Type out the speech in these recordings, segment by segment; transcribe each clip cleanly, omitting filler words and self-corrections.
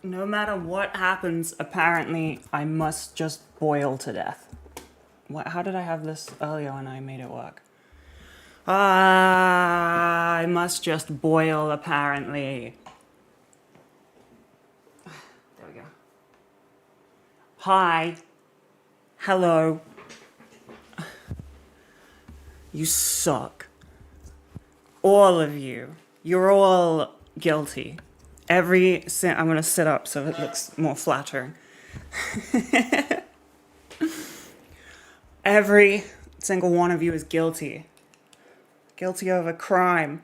No matter what happens, apparently I must just boil to death. What? How did I have this earlier when I made it work? I must just boil, apparently. There we go. Hi. Hello. You suck. All of you. You're all guilty. I'm gonna sit up so it looks more flattering. Every single one of you is guilty. Guilty of a crime.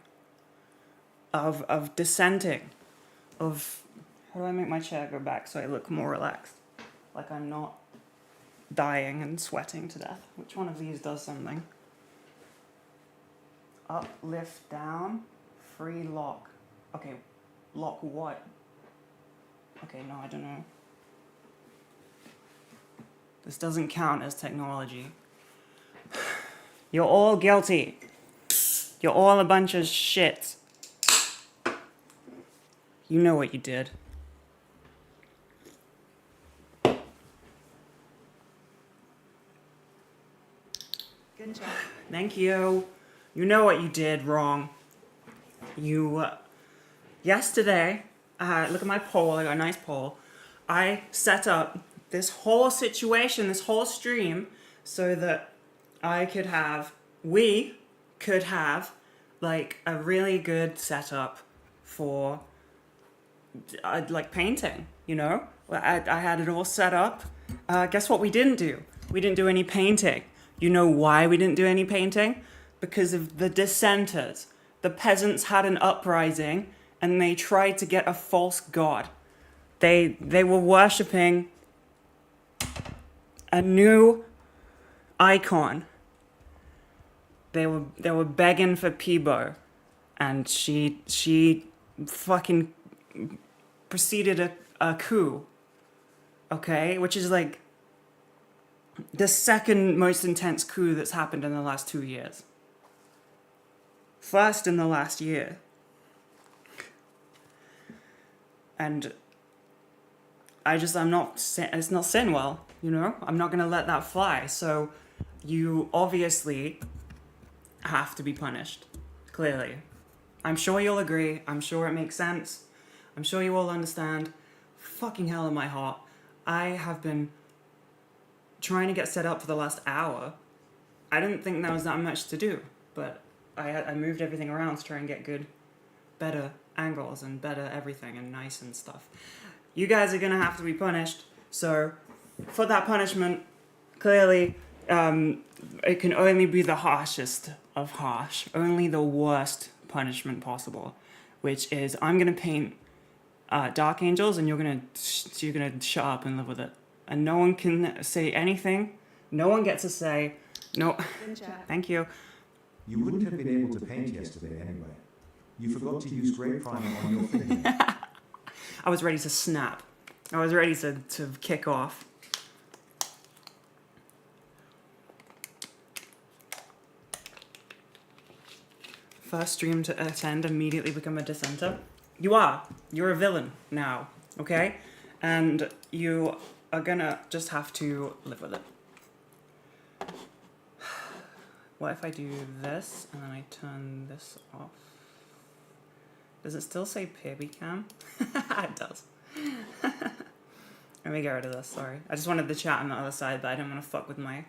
Of dissenting. How do I make my chair go back so I look more relaxed? Like I'm not dying and sweating to death. Which one of these does something? Up, lift, down, free lock. Okay, lock what? Okay, no, I don't know. This doesn't count as technology. You're all guilty. You're all a bunch of shit. You know what you did. Good job. Thank you. You know what you did wrong. Yesterday, look at my poll, I got a nice poll. I set up this whole situation, this whole stream, so that we could have, like, a really good setup for, like, painting, you know? I had it all set up. Guess what we didn't do? We didn't do any painting. You know why we didn't do any painting? Because of the Dissenters. The peasants had an uprising and they tried to get a false god. They were worshipping a new icon. They were begging for Peebo, and she fucking preceded a coup. Okay, which is like the second most intense coup that's happened in the last 2 years. First in the last year. And it's not sitting well, you know? I'm not gonna let that fly. So you obviously have to be punished. Clearly. I'm sure you'll agree. I'm sure it makes sense. I'm sure you all understand. Fucking hell in my heart. I have been trying to get set up for the last hour. I didn't think there was that much to do, but I moved everything around to try and get better angles and better everything and nice and stuff. You guys are gonna have to be punished, so for that punishment, clearly, it can only be the harshest of harsh, only the worst punishment possible, which is I'm gonna paint dark angels and you're gonna shut up and live with it. And no one can say anything. No one gets to say, no, Good job. thank you. You wouldn't have been able to paint yesterday anyway. You forgot to use grey primer on your fingernail. I was ready to snap. I was ready to kick off. First stream to attend, immediately become a dissenter. You are. You're a villain now, okay? And you are gonna just have to live with it. What if I do this and then I turn this off? Does it still say baby cam? It does. Let me get rid of this, sorry. I just wanted the chat on the other side, but I didn't want to fuck with my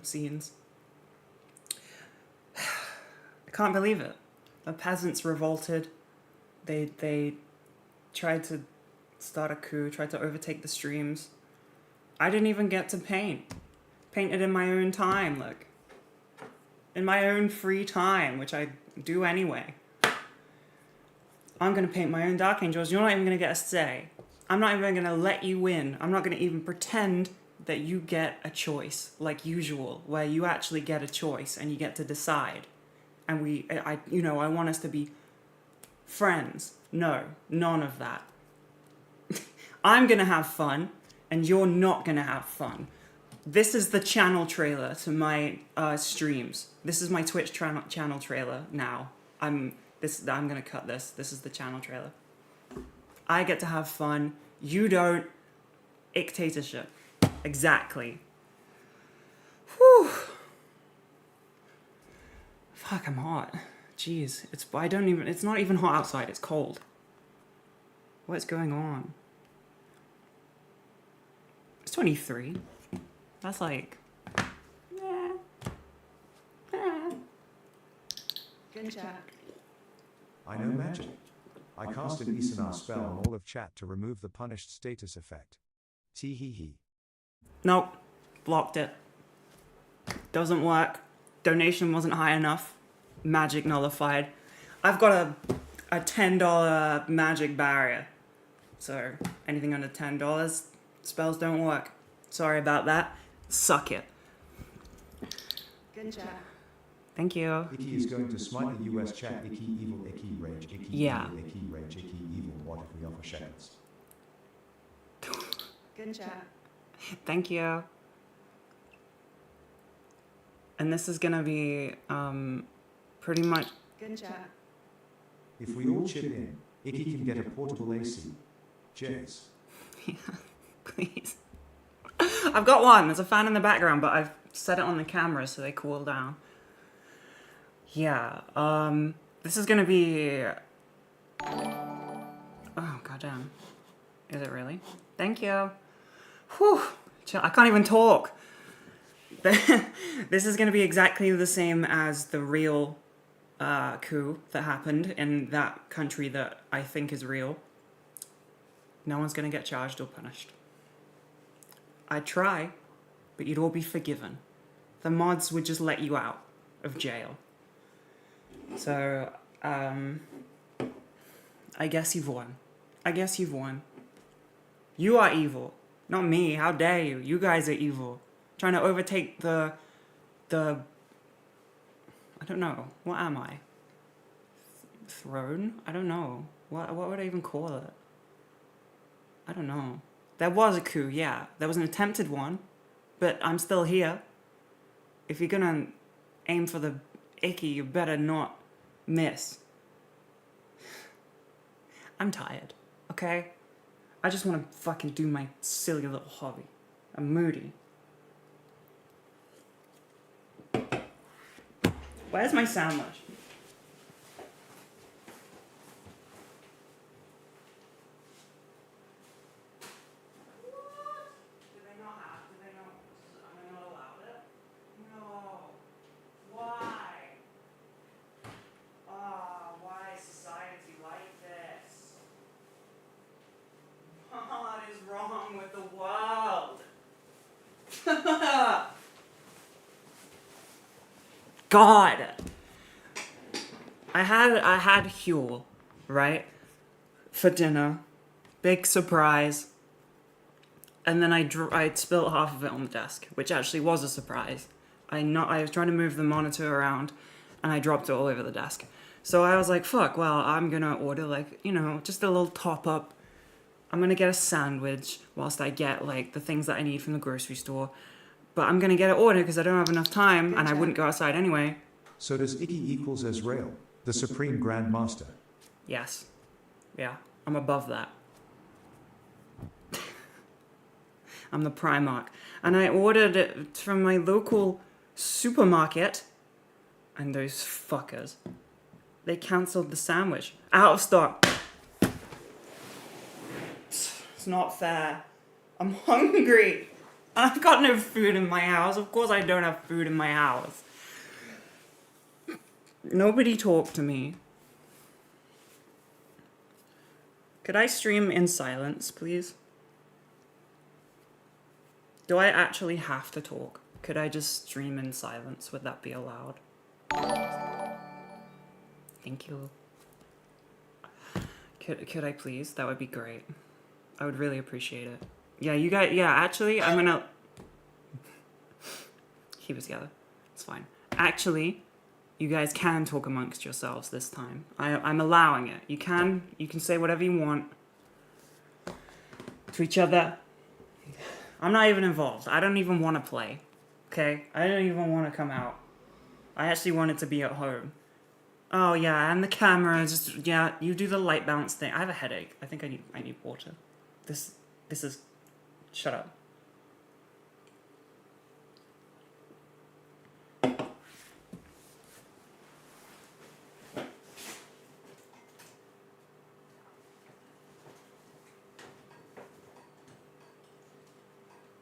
scenes. I can't believe it. The peasants revolted. They tried to start a coup, tried to overtake the streams. I didn't even get to paint. Painted in my own time, look. In my own free time, which I do anyway. I'm gonna paint my own dark angels. You're not even gonna get a say. I'm not even gonna let you win. I'm not gonna even pretend that you get a choice, like usual, where you actually get a choice and you get to decide. And I want us to be friends. No, none of that. I'm gonna have fun, and you're not gonna have fun. This is the channel trailer to my streams. This is my Twitch channel trailer now. I'm gonna cut this. This is the channel trailer. I get to have fun. You don't. Dictatorship. Exactly. Whew. Fuck, I'm hot. Jeez, it's not even hot outside, it's cold. What's going on? It's 23. That's like... Good chat. I know magic. I cast an Isanar spell on all of chat to remove the punished status effect. Tee hee hee. Nope. Blocked it. Doesn't work. Donation wasn't high enough. Magic nullified. I've got a $10 magic barrier. So anything under $10, spells don't work. Sorry about that. Suck it. Good chat. Thank you. Icky is going to smite the US chat. Icky evil, Icky rage, Icky Yeah. evil, Icky rage, Icky evil. What if we offer shekels? Good chat. Thank you. And this is gonna be pretty much... Good chat. If we all chip in, Icky can get a portable AC. Cheers. Please. I've got one. There's a fan in the background, but I've set it on the camera so they cool down. Yeah, this is gonna be... Oh, goddamn. Is it really? Thank you. Whew. I can't even talk. This is gonna be exactly the same as the real coup that happened in that country that I think is real. No one's gonna get charged or punished. I'd try, but you'd all be forgiven. The mods would just let you out of jail. So, I guess you've won. I guess you've won. You are evil. Not me. How dare you? You guys are evil. Trying to overtake the... I don't know. What am I? Throne? I don't know. What would I even call it? I don't know. There was a coup, yeah. There was an attempted one. But I'm still here. If you're gonna aim for the icky, you better not miss. I'm tired, okay? I just want to fucking do my silly little hobby. I'm moody. Where's my sandwich? God, I had Huel, right, for dinner, big surprise, and then I spilled half of it on the desk, which actually was a surprise. I was trying to move the monitor around, and I dropped it all over the desk. So I was like, fuck, well, I'm gonna order just a little top up. I'm gonna get a sandwich whilst I get the things that I need from the grocery store. But I'm gonna get it ordered because I don't have enough time, and I wouldn't go outside anyway. So does Icky equals Ezreal, the Supreme Grand Master? Yes. Yeah, I'm above that. I'm the Primarch. And I ordered it from my local supermarket, and those fuckers, they cancelled the sandwich. Out of stock. It's not fair. I'm hungry. I've got no food in my house. Of course I don't have food in my house. Nobody talk to me. Could I stream in silence, please? Do I actually have to talk? Could I just stream in silence? Would that be allowed? Thank you. Could I please? That would be great. I would really appreciate it. Yeah, you guys, actually, I'm gonna... Keep it together. It's fine. Actually, you guys can talk amongst yourselves this time. I'm allowing it. You can say whatever you want to each other. I'm not even involved. I don't even want to play. Okay? I don't even want to come out. I actually wanted to be at home. Oh yeah, and the camera just yeah. You do the light balance thing. I have a headache. I think I need water. This is. Shut up.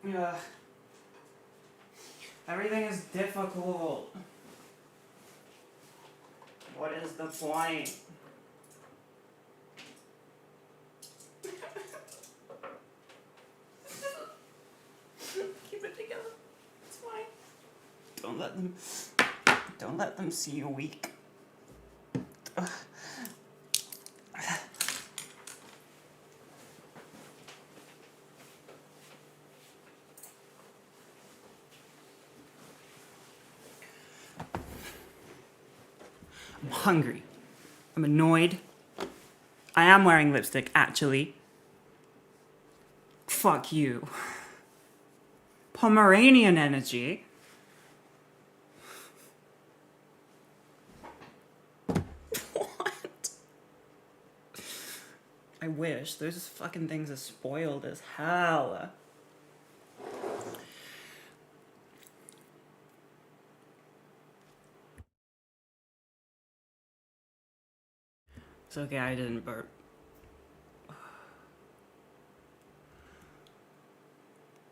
Yeah. Everything is difficult. What is the point? Keep it together. It's fine. Don't let them see you weak. Ugh. I'm hungry. I'm annoyed. I am wearing lipstick, actually. Fuck you. Pomeranian energy. What? I wish. Those fucking things are spoiled as hell. It's okay, I didn't burp.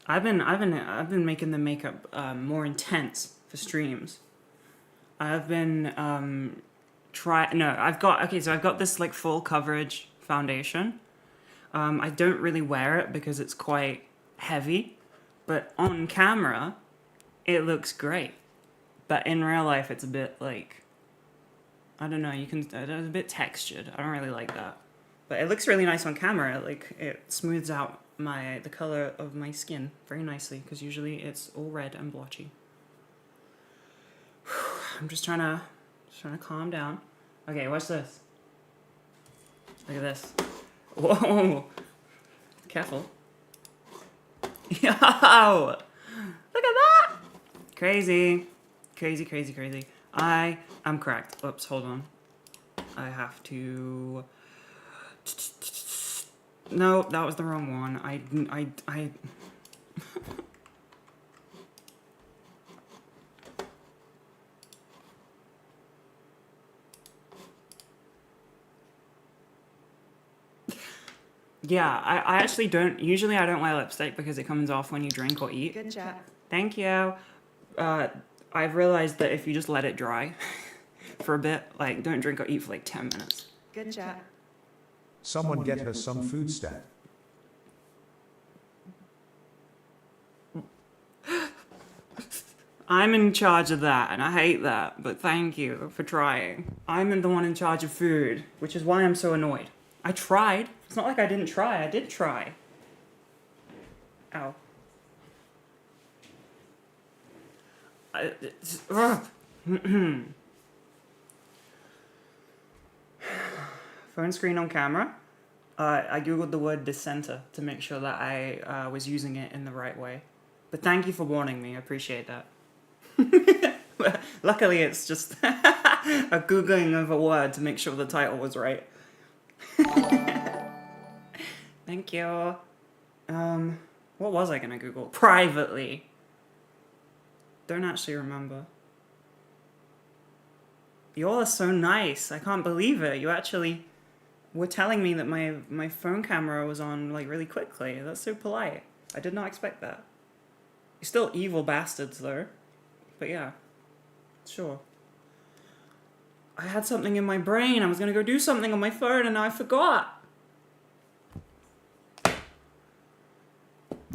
I've been making the makeup more intense for streams. I've been I've got this like full coverage foundation. I don't really wear it because it's quite heavy, but on camera it looks great. But in real life it's a bit like, I don't know, it's a bit textured. I don't really like that. But it looks really nice on camera. Like, it smooths out the color of my skin very nicely, because usually it's all red and blotchy. I'm just trying to calm down. Okay, watch this. Look at this. Whoa! Careful. Yo! Look at that! Crazy. Crazy, crazy, crazy. I am correct. Oops, hold on. I have to... No, that was the wrong one. I... Yeah, I actually don't... Usually I don't wear lipstick because it comes off when you drink or eat. Good job. Thank you. I've realized that if you just let it dry for a bit, like, don't drink or eat for like 10 minutes. Good job. Someone get her some food stat. I'm in charge of that, and I hate that, but thank you for trying. I'm the one in charge of food, which is why I'm so annoyed. I tried. It's not like I didn't try. I did try. Ow. Phone screen on camera. I googled the word dissenter to make sure that I was using it in the right way. But thank you for warning me. I appreciate that. Luckily, it's just a googling of a word to make sure the title was right. Thank you. What was I gonna Google? Privately. Don't actually remember. You all are so nice. I can't believe it. You actually were telling me that my phone camera was on like really quickly. That's so polite. I did not expect that. You're still evil bastards though. But yeah. Sure. I had something in my brain. I was gonna go do something on my phone and now I forgot.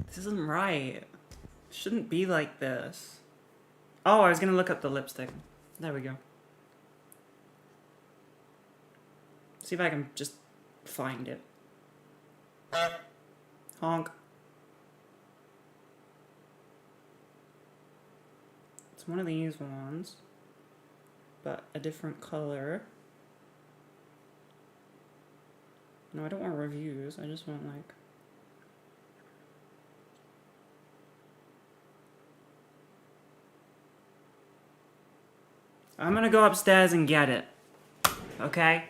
This isn't right. It shouldn't be like this. Oh, I was gonna look up the lipstick. There we go. See if I can just find it. Honk. It's one of these ones, but a different color. No, I don't want reviews. I just want like... I'm gonna go upstairs and get it. Okay?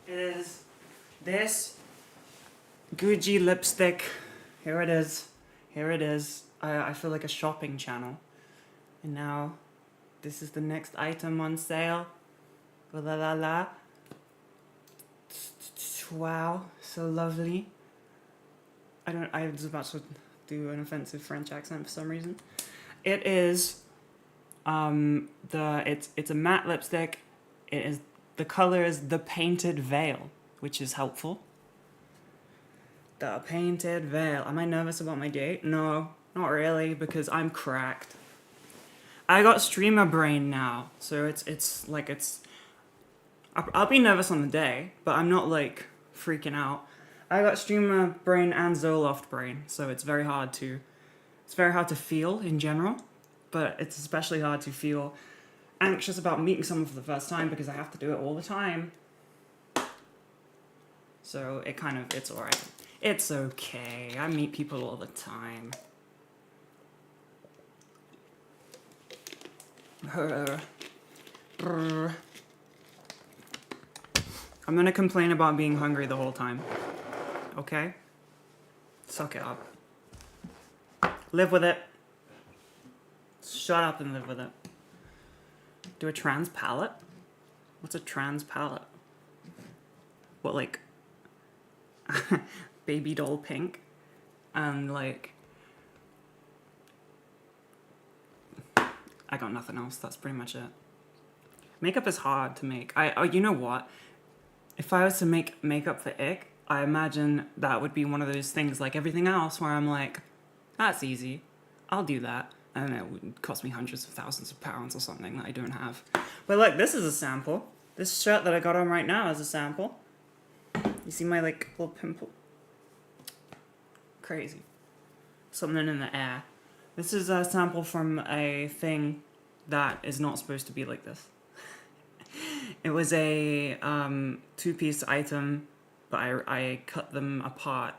It is this Gucci lipstick. Here it is. Here it is. I feel like a shopping channel. And now, this is the next item on sale. La la la la. Wow, so lovely. I was about to do an offensive French accent for some reason. It is, it's a matte lipstick. The color is the Painted Veil, which is helpful. The Painted Veil. Am I nervous about my date? No, not really, because I'm cracked. I got streamer brain now, so I'll be nervous on the day, but I'm not like freaking out. I got streamer brain and Zoloft brain, so it's very hard to feel in general, but it's especially hard to feel anxious about meeting someone for the first time because I have to do it all the time. So it's alright. It's okay. I meet people all the time. I'm gonna complain about being hungry the whole time. Okay? Suck it up. Live with it. Shut up and live with it. Do a trans palette? What's a trans palette? What, like... baby doll pink? And, like... I got nothing else. That's pretty much it. Makeup is hard to make. You know what? If I was to make makeup for ick, I imagine that would be one of those things like everything else where I'm like, that's easy. I'll do that. And it would cost me hundreds of thousands of pounds or something that I don't have. But look, this is a sample. This shirt that I got on right now is a sample. You see my like little pimple? Crazy. Something in the air. This is a sample from a thing that is not supposed to be like this. It was a two-piece item, but I cut them apart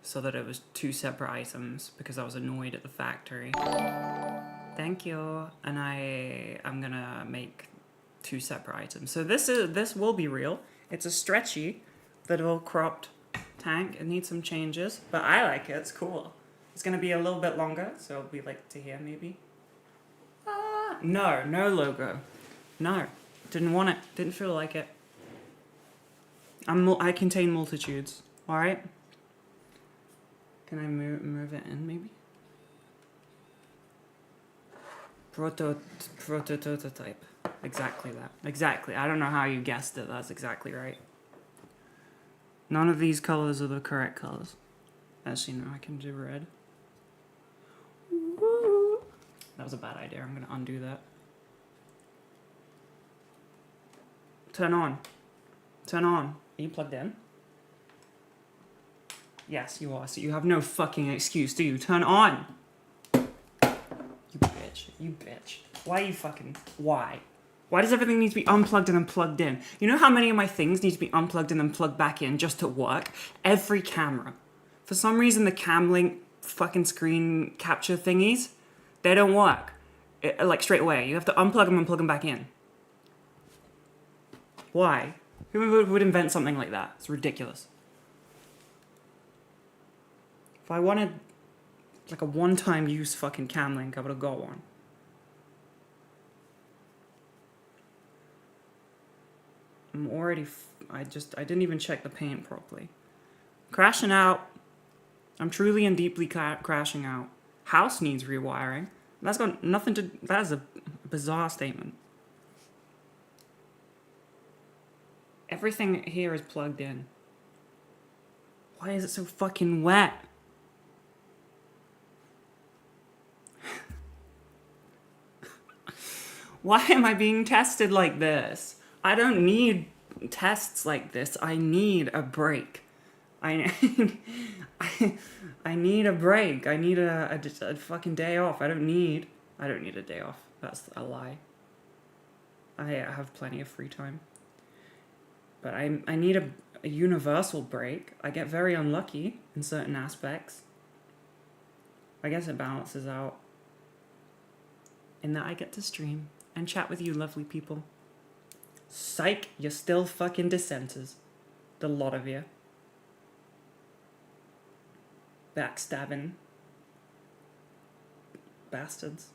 so that it was two separate items because I was annoyed at the factory. Thank you. And I'm gonna make two separate items. So this will be real. It's a stretchy little cropped tank. It needs some changes, but I like it. It's cool. It's gonna be a little bit longer, so it'll be like to here maybe. No logo. No, didn't want it. Didn't feel like it. I contain multitudes. All right. Can I move it in maybe? Prototype. Exactly that. Exactly. I don't know how you guessed it. That's exactly right. None of these colors are the correct colors. Actually, no, I can do red. Woo. That was a bad idea. I'm going to undo that. Turn on. Turn on. Are you plugged in? Yes, you are. So you have no fucking excuse, do you? Turn on. You bitch. You bitch. Why you fucking... Why? Why does everything need to be unplugged and then plugged in? You know how many of my things need to be unplugged and then plugged back in just to work? Every camera. For some reason, the Camlink fucking screen capture thingies, they don't work. Like, straight away. You have to unplug them and plug them back in. Why? Who would invent something like that? It's ridiculous. If I wanted, like, a one-time use fucking Camlink, I would have got one. I'm already... I didn't even check the paint properly. Crashing out. I'm truly and deeply crashing out. House needs rewiring. That's got nothing to... That is a bizarre statement. Everything here is plugged in. Why is it so fucking wet? Why am I being tested like this? I don't need tests like this. I need a break. I need, I need a break. I need a fucking day off. I don't need a day off. That's a lie. I have plenty of free time. But I need a universal break. I get very unlucky in certain aspects. I guess it balances out in that I get to stream and chat with you lovely people. Psych, you're still fucking dissenters. The lot of you. Backstabbing bastards.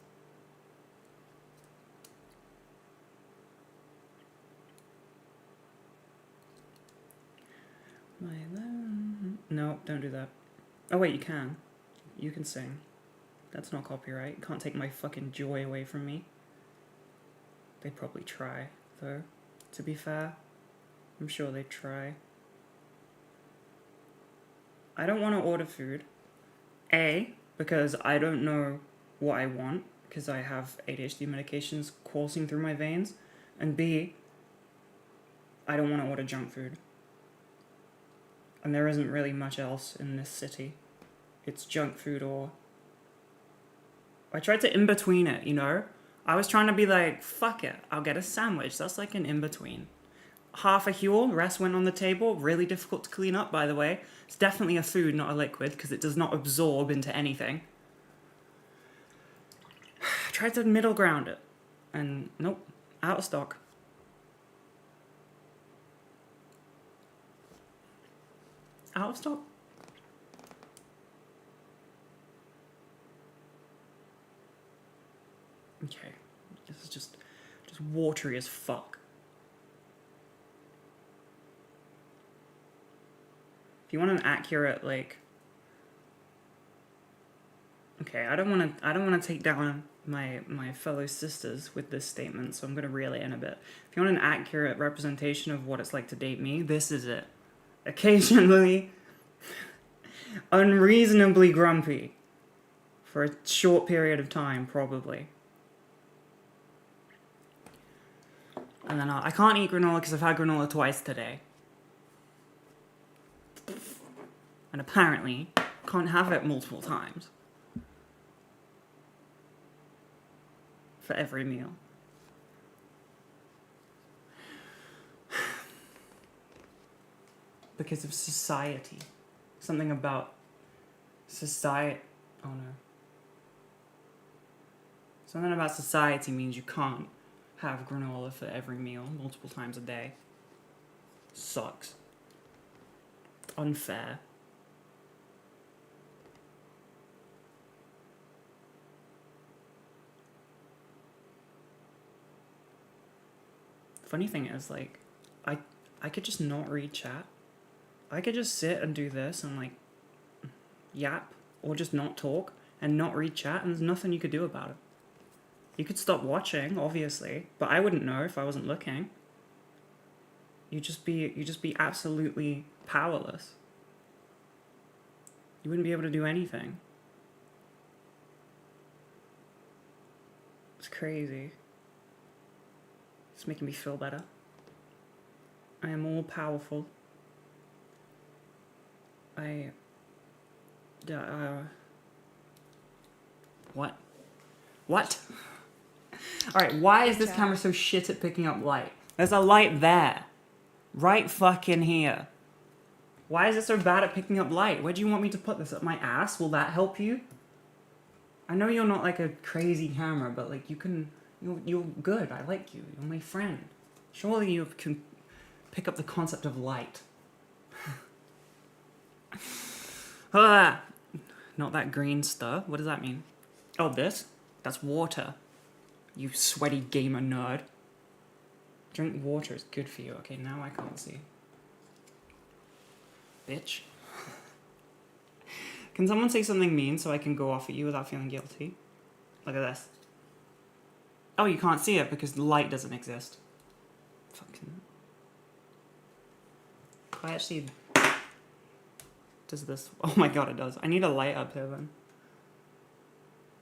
No, don't do that. Oh wait, you can. You can sing. That's not copyright. You can't take my fucking joy away from me. They'd probably try, though. To be fair, I'm sure they'd try. I don't want to order food. A, because I don't know what I want, because I have ADHD medications coursing through my veins. And B, I don't want to order junk food. And there isn't really much else in this city. It's junk food or... I tried to in-between it, you know? I was trying to be like, fuck it, I'll get a sandwich. That's like an in-between. Half a Huel, rest went on the table. Really difficult to clean up, by the way. It's definitely a food, not a liquid, because it does not absorb into anything. I tried to middle ground it. And nope, out of stock. Out of stock. Okay, this is just watery as fuck. If you want an accurate, like... Okay, I don't want to take down my fellow sisters with this statement, so I'm going to reel it in a bit. If you want an accurate representation of what it's like to date me, this is it. Occasionally unreasonably grumpy for a short period of time, probably. And then I can't eat granola because I've had granola twice today. And apparently can't have it multiple times for every meal. Because of society. Something about society. Oh no. Something about society means you can't have granola for every meal multiple times a day. Sucks. Unfair. Funny thing is, like, I could just not read chat. I could just sit and do this and, like, yap, or just not talk and not read chat, and there's nothing you could do about it. You could stop watching, obviously, but I wouldn't know if I wasn't looking. You'd just be absolutely powerless. You wouldn't be able to do anything. It's crazy. It's making me feel better. I am all powerful. What? What? Alright, why is this camera so shit at picking up light? There's a light there. Right fucking here. Why is it so bad at picking up light? Where do you want me to put this? Up my ass? Will that help you? I know you're not like a crazy camera, but like you're good. I like you. You're my friend. Surely you can pick up the concept of light. Ah, not that green stuff. What does that mean? Oh, this? That's water. You sweaty gamer nerd. Drink water, it's good for you. Okay, now I can't see. Bitch. Can someone say something mean so I can go off at you without feeling guilty? Look at this. Oh, you can't see it because the light doesn't exist. Fucking... I actually... Does this... Oh my god, it does. I need a light up here then.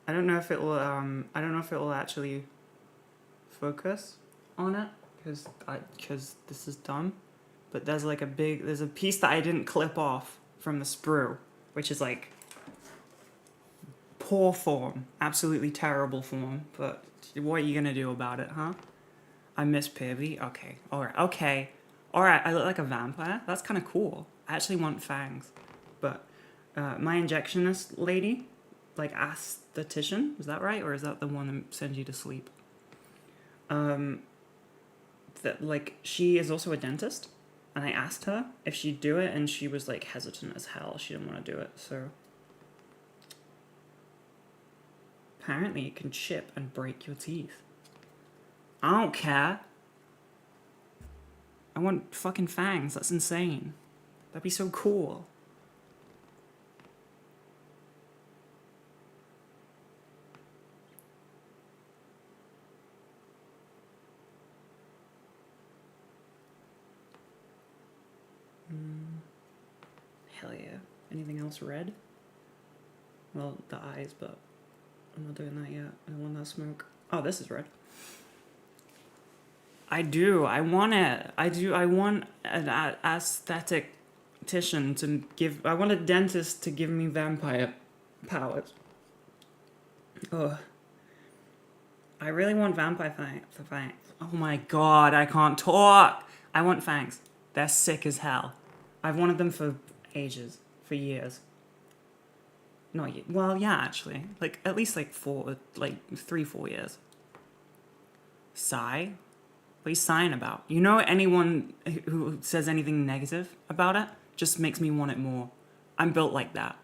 I don't know if it will actually focus on it. because this is dumb. But there's like there's a piece that I didn't clip off from the sprue, which is like poor form, absolutely terrible form. But what are you gonna do about it, huh? I miss Pibby. Okay, all right. I look like a vampire. That's kind of cool. I actually want fangs, but my injectionist lady, like aesthetician, is that right, or is that the one that sends you to sleep? That like she is also a dentist, and I asked her if she'd do it, and she was like hesitant as hell. She didn't want to do it, so apparently it can chip and break your teeth. I don't care. I want fucking fangs. That's insane. That'd be so cool. Hell yeah. Anything else red? Well, the eyes, but I'm not doing that yet. I don't want that smoke. Oh, this is red. I do. I want it. I do. I want an aesthetician to give. I want a dentist to give me vampire powers. Ugh. I really want vampire fangs. Oh my god, I can't talk. I want fangs. They're sick as hell. I've wanted them for ages, for years. No, well, yeah, actually, like at least like 3-4 years. Sigh. What are you sighing about? You know, anyone who says anything negative about it just makes me want it more. I'm built like that.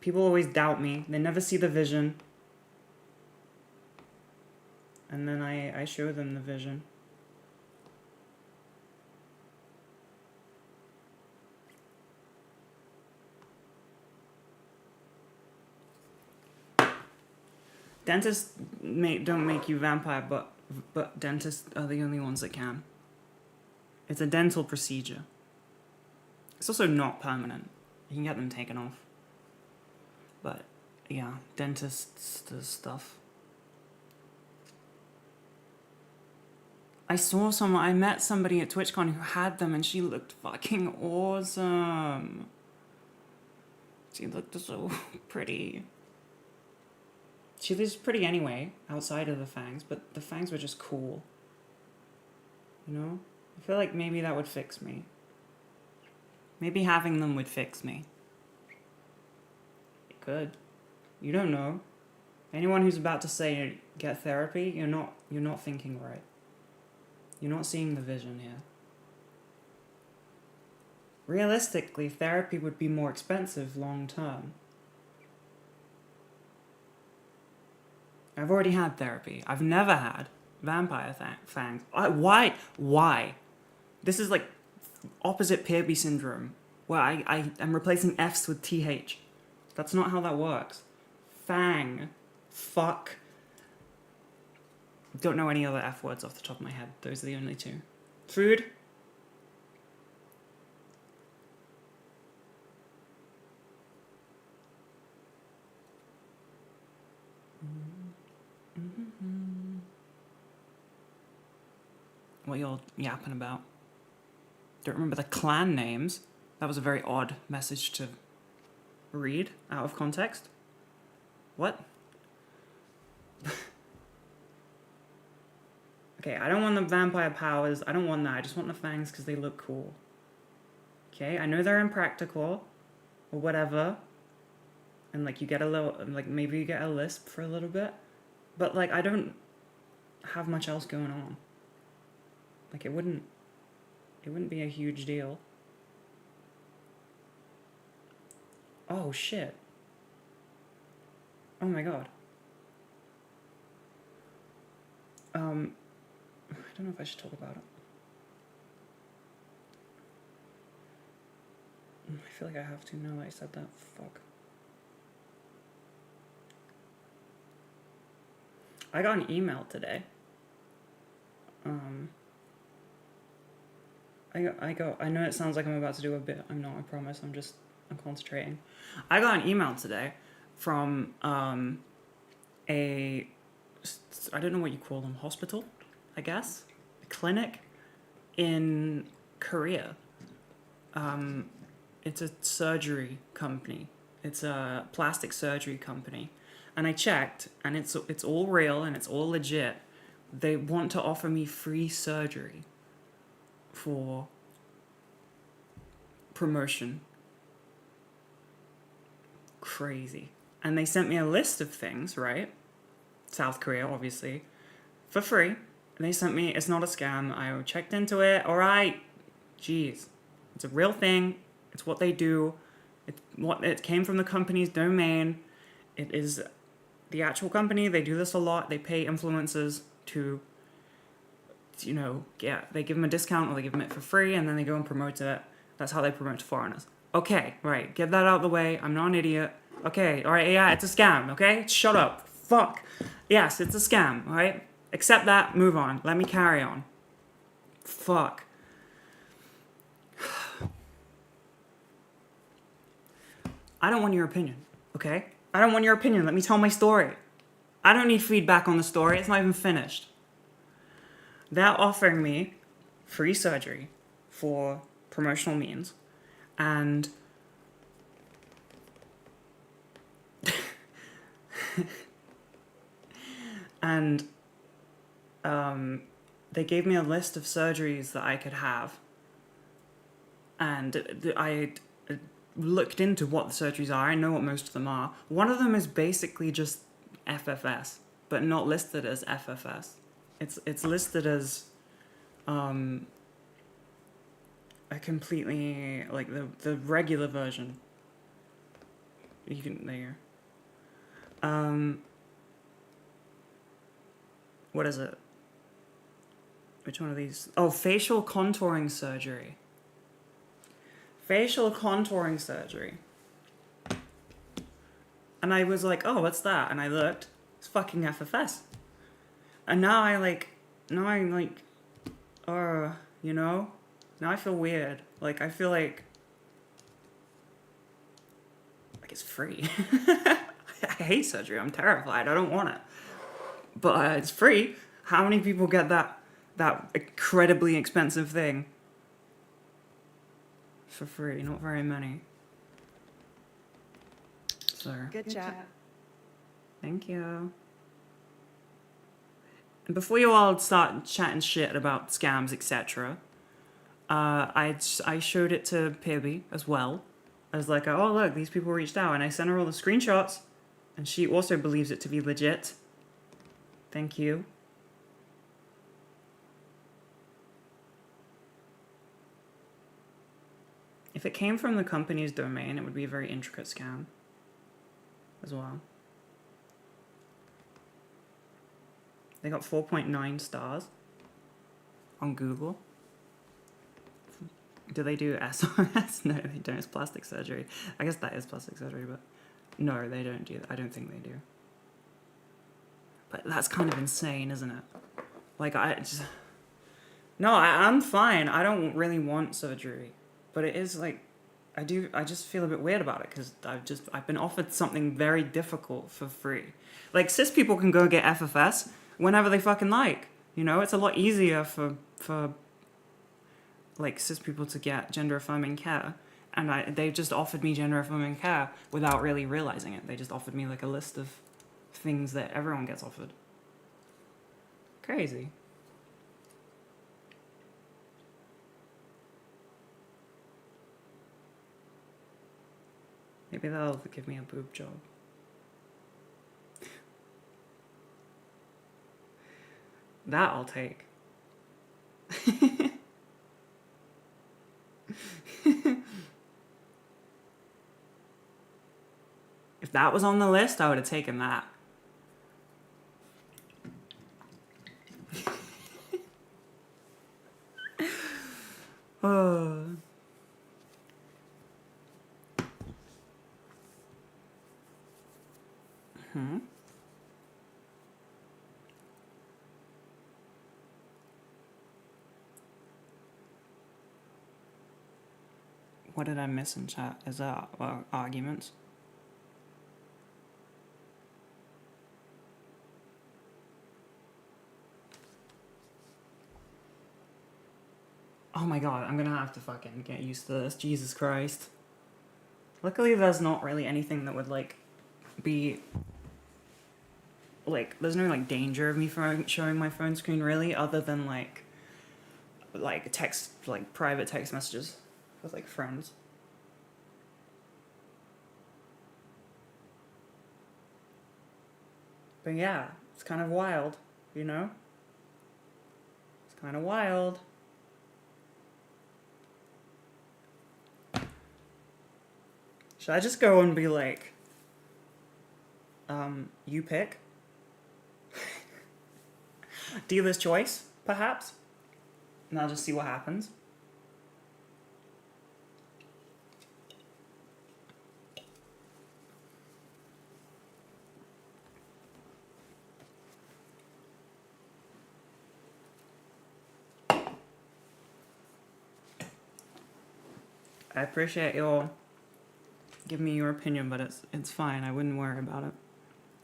People always doubt me. They never see the vision. And then I show them the vision. Dentists don't make you vampire, but dentists are the only ones that can. It's a dental procedure. It's also not permanent. You can get them taken off. But yeah, dentists does stuff. I met somebody at TwitchCon who had them, and she looked fucking awesome. She looked so pretty. She was pretty anyway, outside of the fangs, but the fangs were just cool. You know? I feel like maybe that would fix me. Maybe having them would fix me. It could. You don't know. Anyone who's about to say get therapy, you're not thinking right. You're not seeing the vision here. Realistically, therapy would be more expensive long term. I've already had therapy. I've never had vampire fangs. Why? This is like opposite Pearby syndrome, where I'm replacing F's with TH. That's not how that works. Fang. Fuck. Don't know any other F words off the top of my head. Those are the only two. Food. What y'all yapping about? Don't remember the clan names. That was a very odd message to read out of context. What? Okay, I don't want the vampire powers. I don't want that. I just want the fangs because they look cool. Okay, I know they're impractical or whatever. And like you get a little, like maybe you get a lisp for a little bit. But like I don't have much else going on. Like it wouldn't be a huge deal. Oh shit. Oh my god. I don't know if I should talk about it. I feel like I have to now that I said that. Fuck. I got an email today. I know it sounds like I'm about to do a bit. I'm not, I promise. I'm concentrating. I got an email today from a I don't know what you call them, hospital, I guess, a clinic in Korea. It's a surgery company. It's a plastic surgery company. And I checked, and it's all real and it's all legit. They want to offer me free surgery for promotion. Crazy. And they sent me a list of things, right? South Korea, obviously, for free. And they sent me, it's not a scam. I checked into it. All right. Jeez. It's a real thing. It's what they do. It came from the company's domain. It is the actual company. They do this a lot. They pay influencers to, they give them a discount or they give them it for free and then they go and promote it. That's how they promote to foreigners. Okay, right. Get that out of the way. I'm not an idiot. Okay, all right, yeah, it's a scam, okay? Shut up. Fuck. Yes, it's a scam, all right? Accept that, move on. Let me carry on. Fuck. I don't want your opinion, okay? I don't want your opinion. Let me tell my story. I don't need feedback on the story. It's not even finished. They're offering me free surgery for promotional means, and they gave me a list of surgeries that I could have, and I looked into what the surgeries are. I know what most of them are. One of them is basically just FFS, but not listed as FFS. It's listed as a completely, like, the regular version. You can, there you go. What is it? Which one of these? Oh, facial contouring surgery. Facial contouring surgery. And I was like, oh, what's that? And I looked. It's fucking FFS. And now I'm like, now I feel weird. Like, I feel like it's free. I hate surgery. I'm terrified. I don't want it. But it's free. How many people get that incredibly expensive thing for free? Not very many. So, Good chat. thank you. And before you all start chatting shit about scams, etc., I showed it to Pibby as well. I was like, oh, look, these people reached out. And I sent her all the screenshots. And she also believes it to be legit. Thank you. If it came from the company's domain, it would be a very intricate scam as well. They got 4.9 stars on Google. Do they do SRS? No, they don't. It's plastic surgery. I guess that is plastic surgery, but no, they don't do that. I don't think they do. But that's kind of insane, isn't it? Like, I'm fine. I don't really want surgery. But it is like, I just feel a bit weird about it because I've been offered something very difficult for free. Like, cis people can go get FFS whenever they fucking like. It's a lot easier for like cis people to get gender affirming care. And they just offered me gender affirming care without really realizing it. They just offered me like a list of things that everyone gets offered. Crazy. Maybe they'll give me a boob job. That I'll take. If that was on the list, I would have taken that. Oh. What did I miss in chat? Is that arguments? Oh my god, I'm gonna have to fucking get used to this. Jesus Christ. Luckily, there's not really anything that would, like, be... Like, there's no, like, danger of me showing my phone screen, really, other than, like text, like, private text messages with, like, friends. But yeah, it's kind of wild, you know? It's kind of wild. Should I just go and be like, you pick? Dealer's choice, perhaps? And I'll just see what happens. I appreciate your giving me your opinion, but it's fine. I wouldn't worry about it.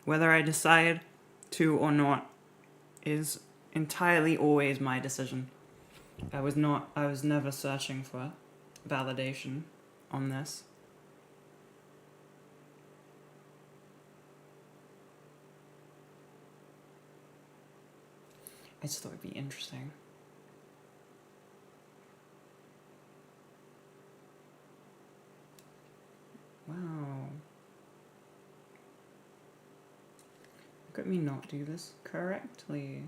Whether I decide to or not is entirely always my decision. I was never searching for validation on this. I just thought it'd be interesting. Wow. Look at me not do this correctly.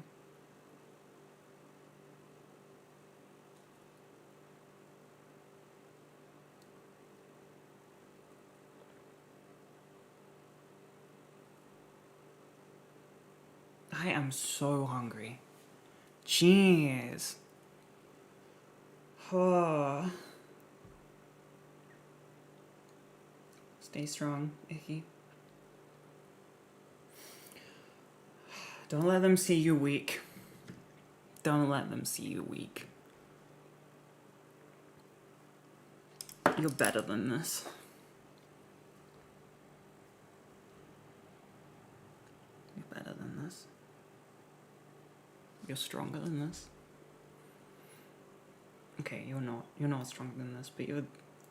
I am so hungry. Jeez. Oh. Stay strong, Icky. Don't let them see you weak. Don't let them see you weak. You're better than this. You're better than this. You're stronger than this. Okay, you're not stronger than this, but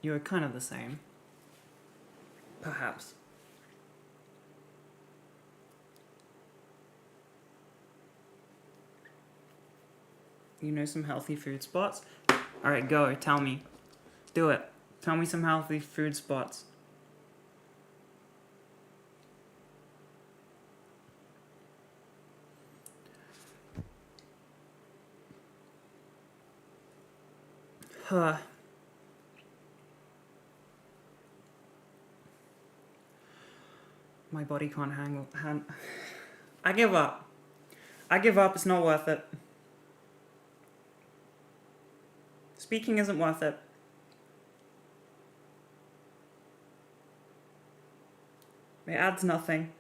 you're kind of the same. Perhaps. You know some healthy food spots? Alright, go, tell me. Do it. Tell me some healthy food spots. Huh. My body can't handle. I give up. I give up. It's not worth it. Speaking isn't worth it. It adds nothing.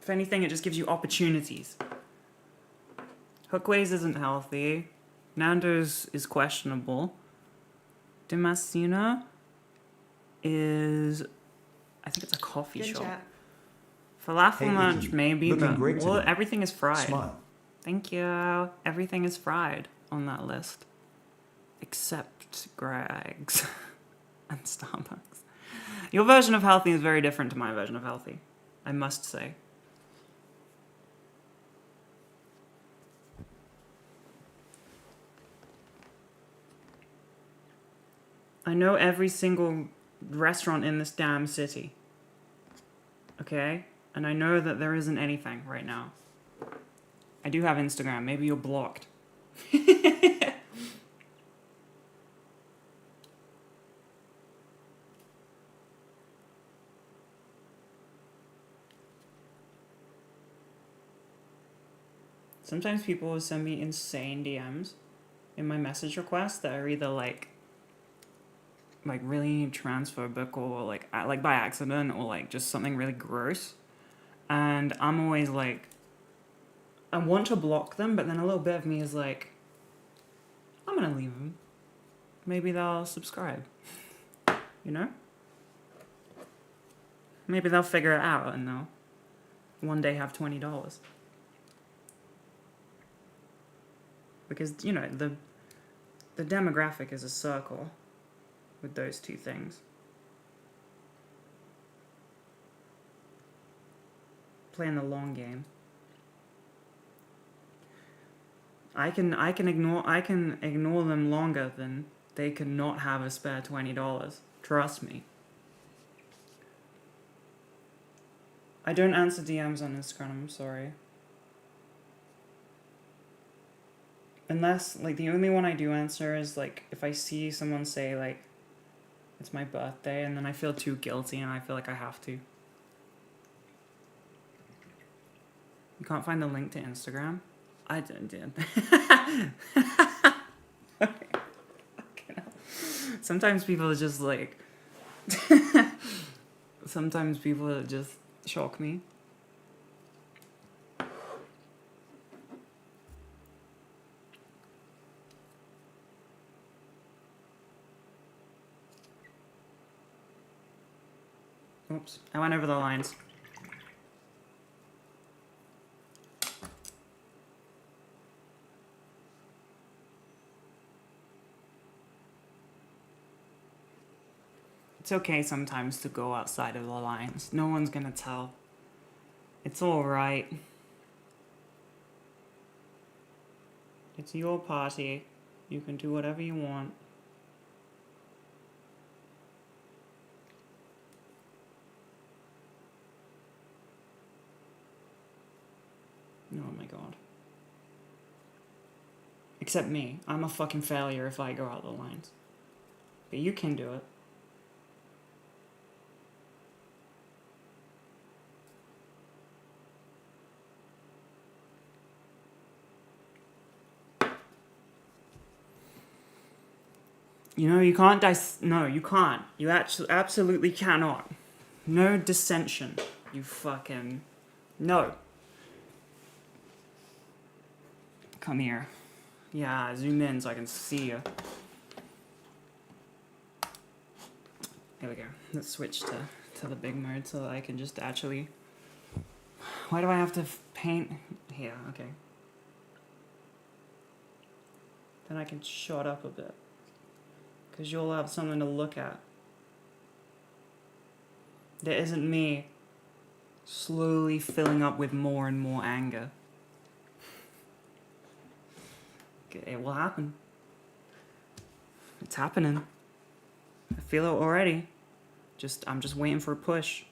If anything, it just gives you opportunities. Hookways isn't healthy. Nando's is questionable. Damascena is, I think it's a coffee Good shop. chat. Falafel Hey, lunch, Vicky. maybe, Looking but great well, today. everything is fried. Smile. Thank you. Everything is fried on that list. Except Greg's and Starbucks. Your version of healthy is very different to my version of healthy, I must say. I know every single restaurant in this damn city. Okay? And I know that there isn't anything right now. I do have Instagram. Maybe you're blocked. Sometimes people will send me insane DMs in my message requests that are either like really transphobic or like by accident or like just something really gross. And I'm always like, I want to block them, but then a little bit of me is like, I'm gonna leave them. Maybe they'll subscribe. You know? Maybe they'll figure it out and they'll one day have $20. because you know the demographic is a circle with those two things. Playing the long game. I can ignore them longer than they can not have a spare $20. Trust me. I don't answer DMs on Instagram, I'm sorry. Unless, like, the only one I do answer is, like, if I see someone say, like, it's my birthday, and then I feel too guilty and I feel like I have to. You can't find the link to Instagram? I did. Sometimes people are just like... Sometimes people just shock me. Oops, I went over the lines. It's okay sometimes to go outside of the lines. No one's gonna tell. It's alright. It's your party. You can do whatever you want. Oh my god. Except me. I'm a fucking failure if I go out the lines. But you can do it. You know, you can't no, you can't. You actually absolutely cannot. No dissension. You fucking... No. Come here. Yeah, zoom in so I can see you. There we go. Let's switch to the big mode so that I can just actually... Why do I have to paint? Here, okay. Then I can shut up a bit. Because you'll have something to look at. There isn't me slowly filling up with more and more anger. It will happen. It's happening. I feel it already. I'm just waiting for a push.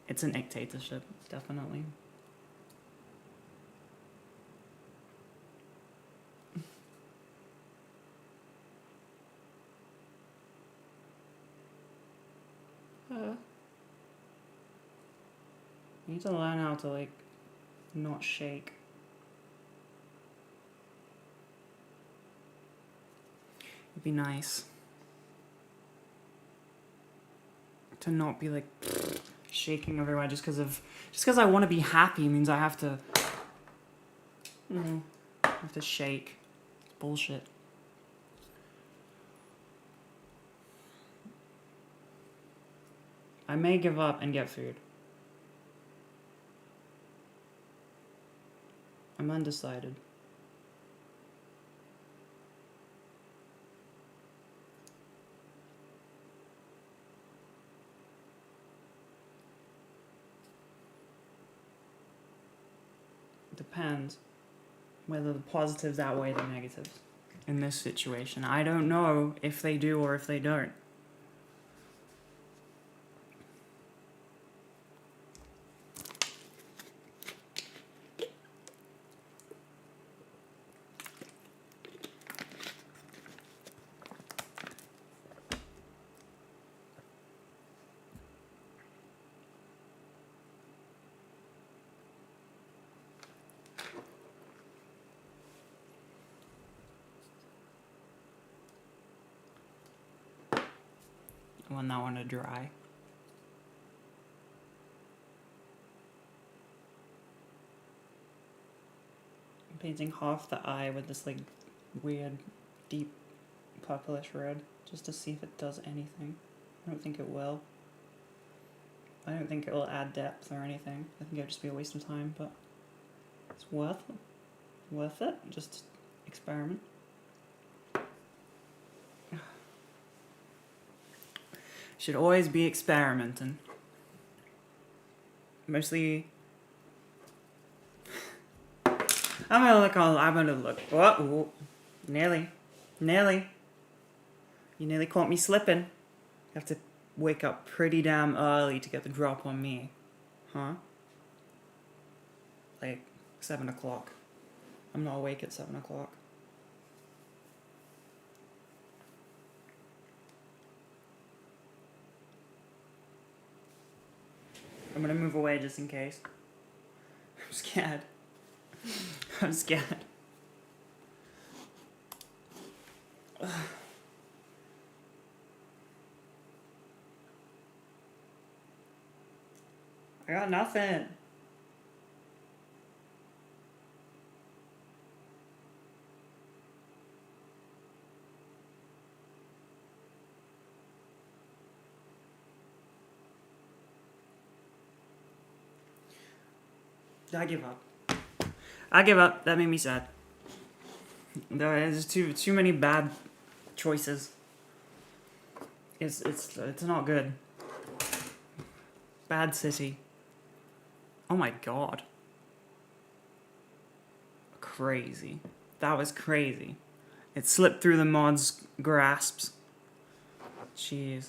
It's an dictatorship, definitely. You need to learn how to, like, not shake. It'd be nice to not be like shaking everywhere just because I want to be happy means I have to, you know, have to shake. It's bullshit. I may give up and get food. I'm undecided. Depends whether the positives outweigh the negatives in this situation. I don't know if they do or if they don't. I want that one to dry. I'm painting half the eye with this like weird deep purplish red just to see if it does anything. I don't think it will. I don't think it will add depth or anything. I think it would just be a waste of time, but It's worth it. Just experiment. Should always be experimenting. Mostly. I'm gonna look. Oh, nearly. You nearly caught me slipping. You have to wake up pretty damn early to get the drop on me. Huh? Like 7 o'clock. I'm not awake at 7 o'clock. I'm gonna move away just in case. I'm scared. I'm scared. I got nothing. I give up. I give up. That made me sad. There's too many bad choices. It's not good. Bad city. Oh my god. Crazy. That was crazy. It slipped through the mod's grasps. Jeez.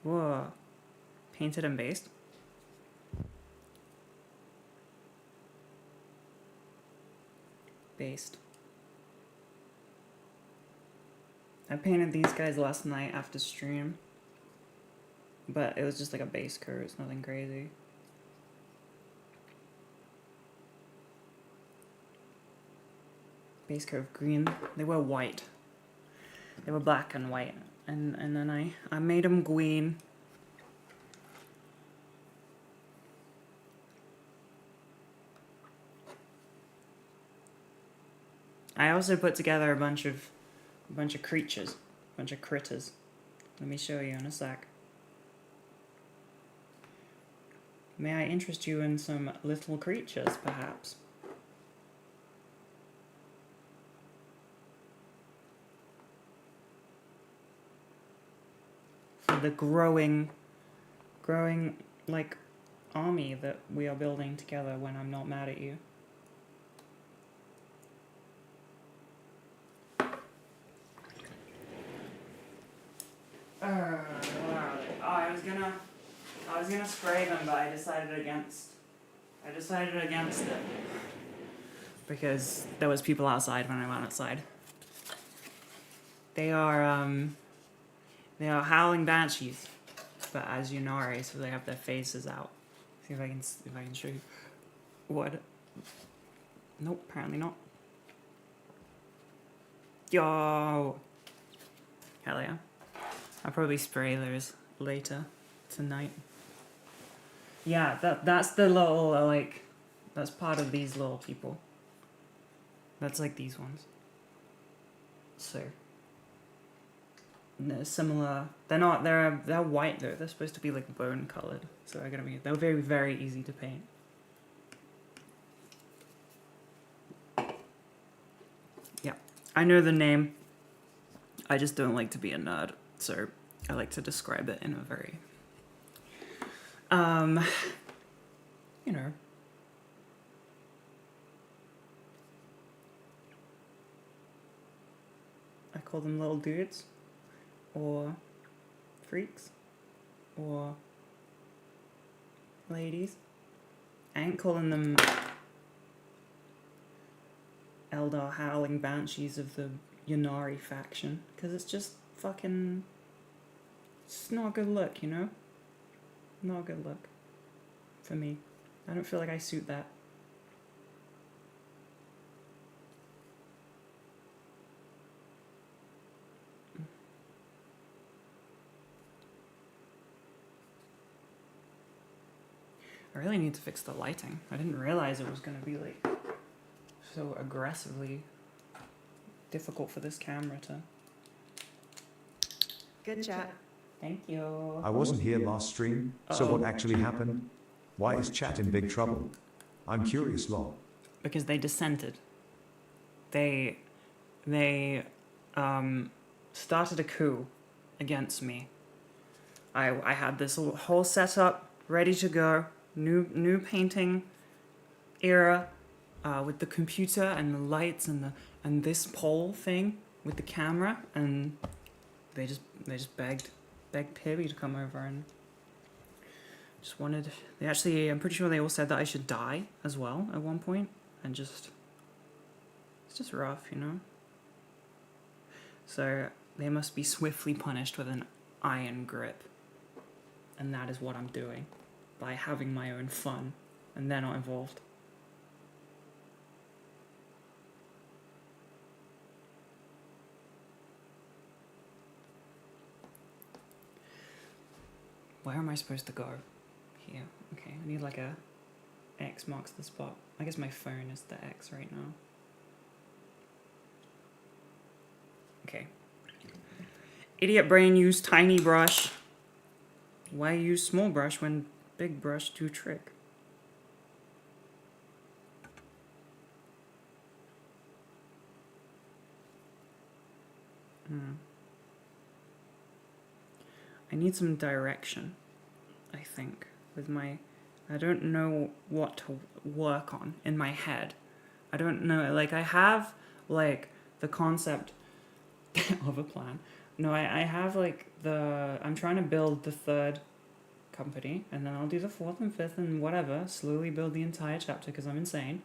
Whoa. Painted and based. Based. I painted these guys last night after stream. But it was just like a base coat, it's nothing crazy. Base coat of green. They were white. They were black and white. And then I made them green. I also put together a bunch of creatures, a bunch of critters. Let me show you in a sec. May I interest you in some little creatures, perhaps? For the growing, like, army that we are building together when I'm not mad at you. I was gonna spray them, but I decided against it because there was people outside when I went outside. They are howling banshees, but as Yunari, so they have their faces out. See if I can show you. What? Nope, apparently not. Yo. Hell yeah. I'll probably spray those later tonight. Yeah, that's the little, like, that's part of these little people. That's like these ones. So, they're similar. They're not, they're white though. They're supposed to be like bone colored. So they're very, very easy to paint. Yeah, I know the name. I just don't like to be a nerd. So I like to describe it in a very, you know. I call them little dudes, or freaks, or ladies. I ain't calling them Eldar howling banshees of the Yunari faction, because it's just fucking, it's not a good look, you know? Not a good look. For me. I don't feel like I suit that. I really need to fix the lighting. I didn't realize it was gonna be like so aggressively difficult for this camera to Good chat. Thank you. I wasn't here last stream, so what actually happened? Why is chat in big trouble? I'm curious, lol. Because they dissented. They started a coup against me. I had this whole setup ready to go, new painting era, with the computer and the lights and this pole thing with the camera, and they just begged Pibby to come over and just wanted. They actually, I'm pretty sure they all said that I should die as well at one point, and just it's just rough, you know. So they must be swiftly punished with an iron grip. And that is what I'm doing by having my own fun, and they're not involved. Where am I supposed to go? Here. Okay, I need like a X marks the spot. I guess my phone is the X right now. Okay. Idiot brain used tiny brush. Why use small brush when big brush do trick? I need some direction, I think, with my... I don't know what to work on in my head. I don't know, like, I have, like, the concept of a plan. No, I have, like, I'm trying to build the third company, and then I'll do the fourth and fifth and whatever, slowly build the entire chapter, because I'm insane.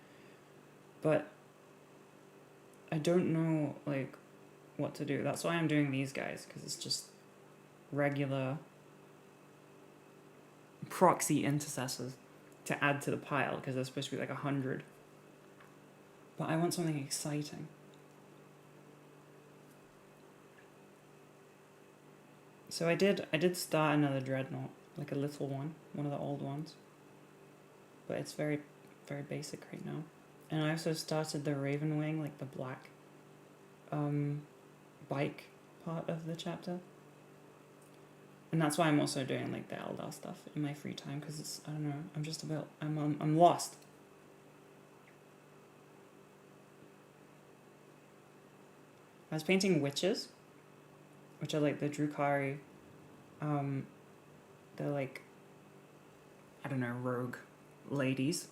But I don't know, like, what to do. That's why I'm doing these guys, because it's just regular proxy intercessors to add to the pile, because there's supposed to be like 100. But I want something exciting. So I did start another dreadnought, like a little one of the old ones. But it's very, very basic right now. And I also started the Raven Wing, like the black bike part of the chapter. And that's why I'm also doing like the Eldar stuff in my free time, because it's, I don't know, I'm just about, I'm lost. I was painting witches, which are like the Drukhari, they're like, I don't know, rogue ladies.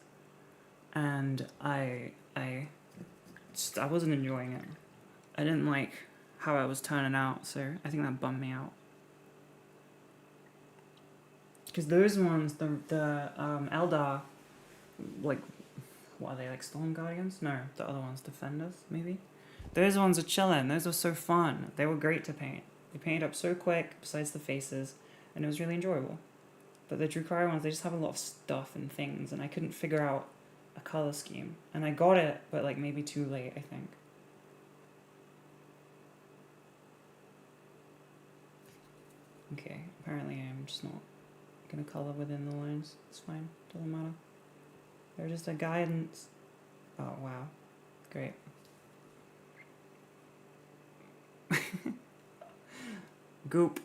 And I wasn't enjoying it. I didn't like how I was turning out, so I think that bummed me out. Because those ones, the Eldar, like, what are they, like Storm Guardians? No, the other ones, Defenders, maybe? Those ones are chilling. Those are so fun. They were great to paint. They painted up so quick, besides the faces, and it was really enjoyable. But the Drukhari ones, they just have a lot of stuff and things, and I couldn't figure out a color scheme. And I got it, but like maybe too late, I think. Okay, apparently I'm just not gonna color within the lines. It's fine, doesn't matter. They're just a guidance. Oh wow, great. Goop.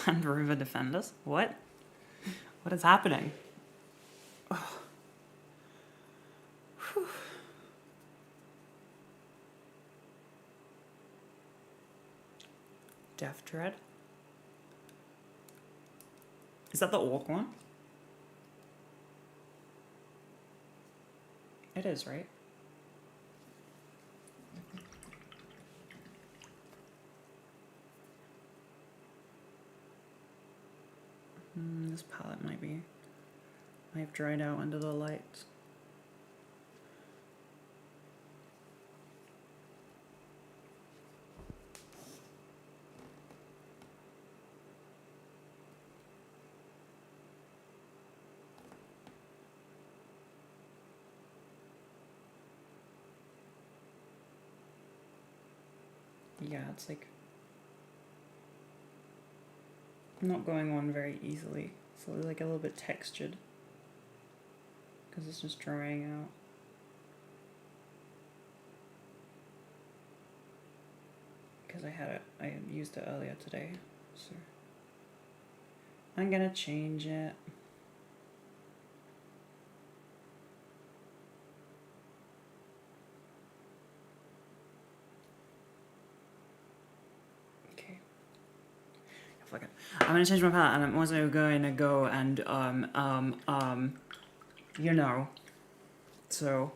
Land Rover Defenders? What? What is happening? Oh. Death Dread? Is that the orc one? It is, right? This palette might have dried out under the lights. Yeah, it's like not going on very easily. So it's like a little bit textured because it's just drying out. because I used it earlier today. So I'm gonna change it. Okay. Fuck it. I'm gonna change my palette, and I'm also going to go and you know. So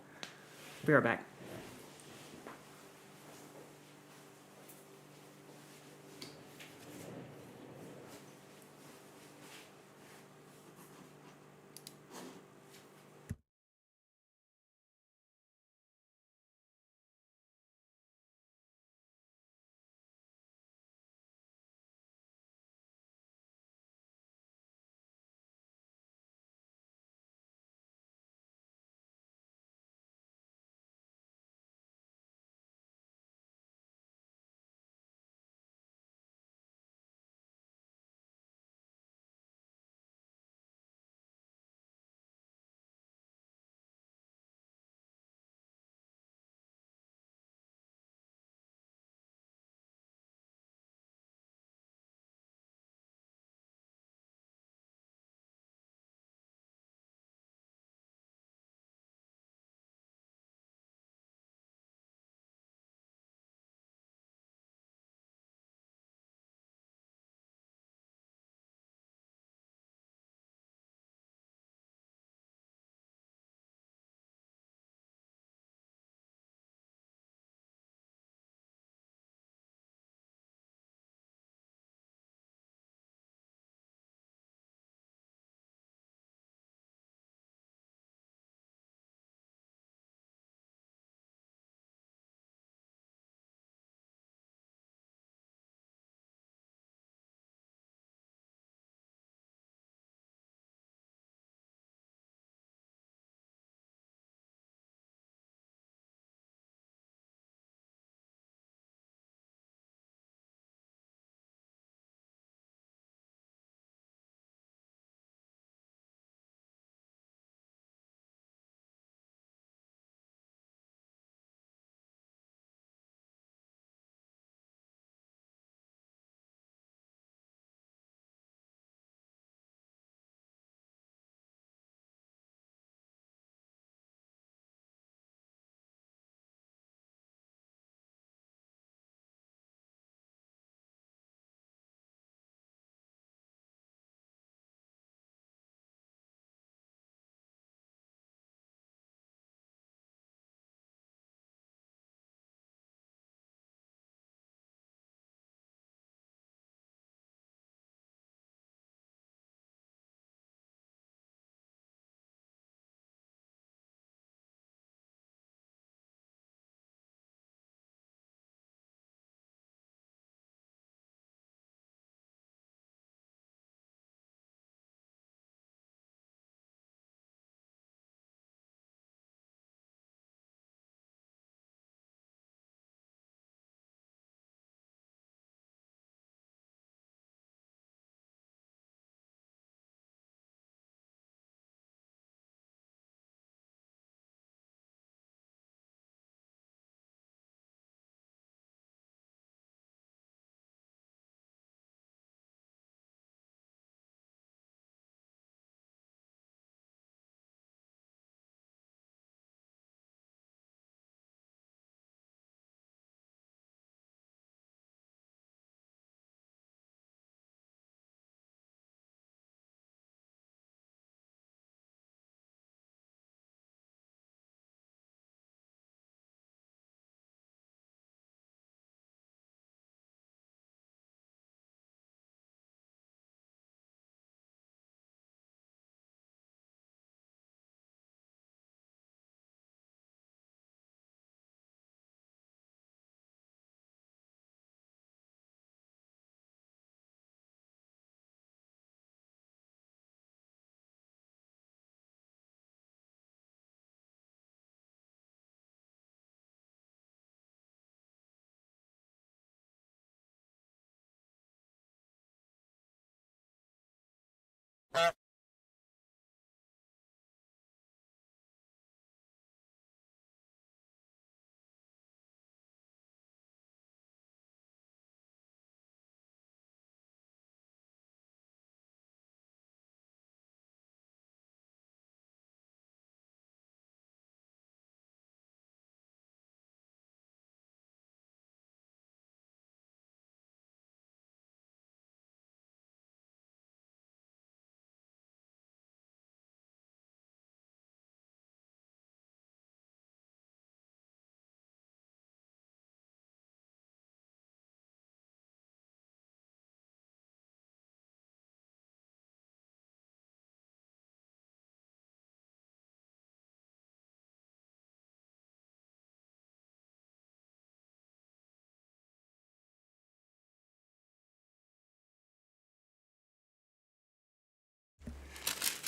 be right back.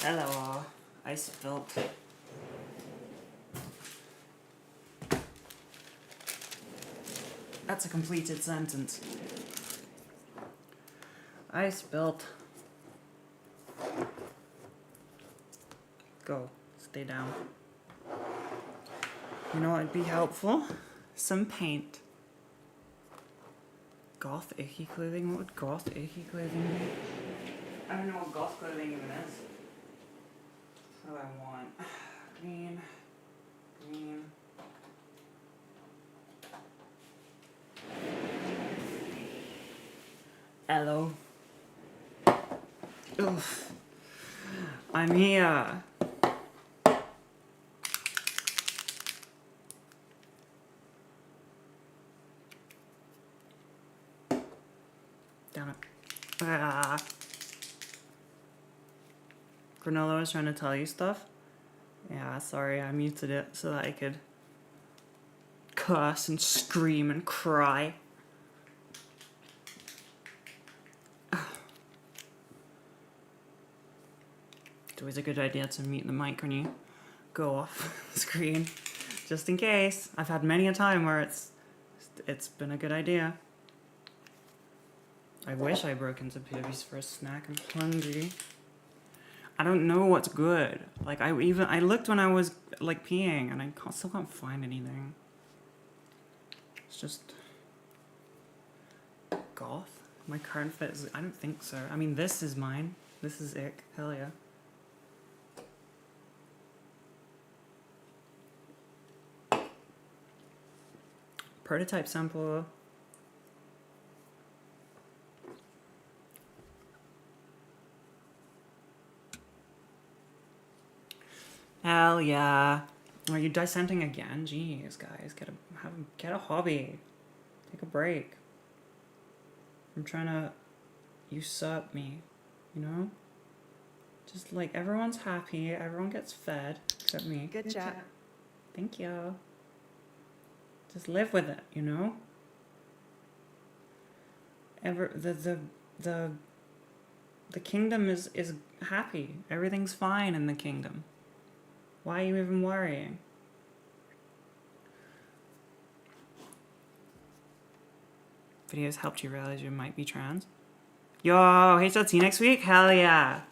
Hello. I spilt. That's a completed sentence. I spilt. Go. Stay down. You know what would be helpful? Some paint. Goth icky clothing? What would goth icky clothing be? I don't know what goth clothing even is. What do I want? Green. Green. Hello. Ugh. I'm here. Damn it. Ah. Granola was trying to tell you stuff. Yeah, sorry, I muted it so that I could curse and scream and cry. It's always a good idea to mute the mic when you go off screen, just in case. I've had many a time where it's been a good idea. I wish I broke into Pibby's for a snack. I'm hungry. I don't know what's good. Like I looked when I was like peeing, and I still can't find anything. It's just goth. My current fit is. I don't think so. I mean, this is mine. This is ick. Hell yeah. Prototype sample. Hell yeah. Are you dissenting again? Jeez, guys, get a hobby. Take a break. I'm trying to usurp me, you know? Just like everyone's happy, everyone gets fed, except me. Good job. Thank you. Just live with it, you know? The kingdom is happy. Everything's fine in the kingdom. Why are you even worrying? Videos helped you realize you might be trans. Yo, HLT next week? Hell yeah.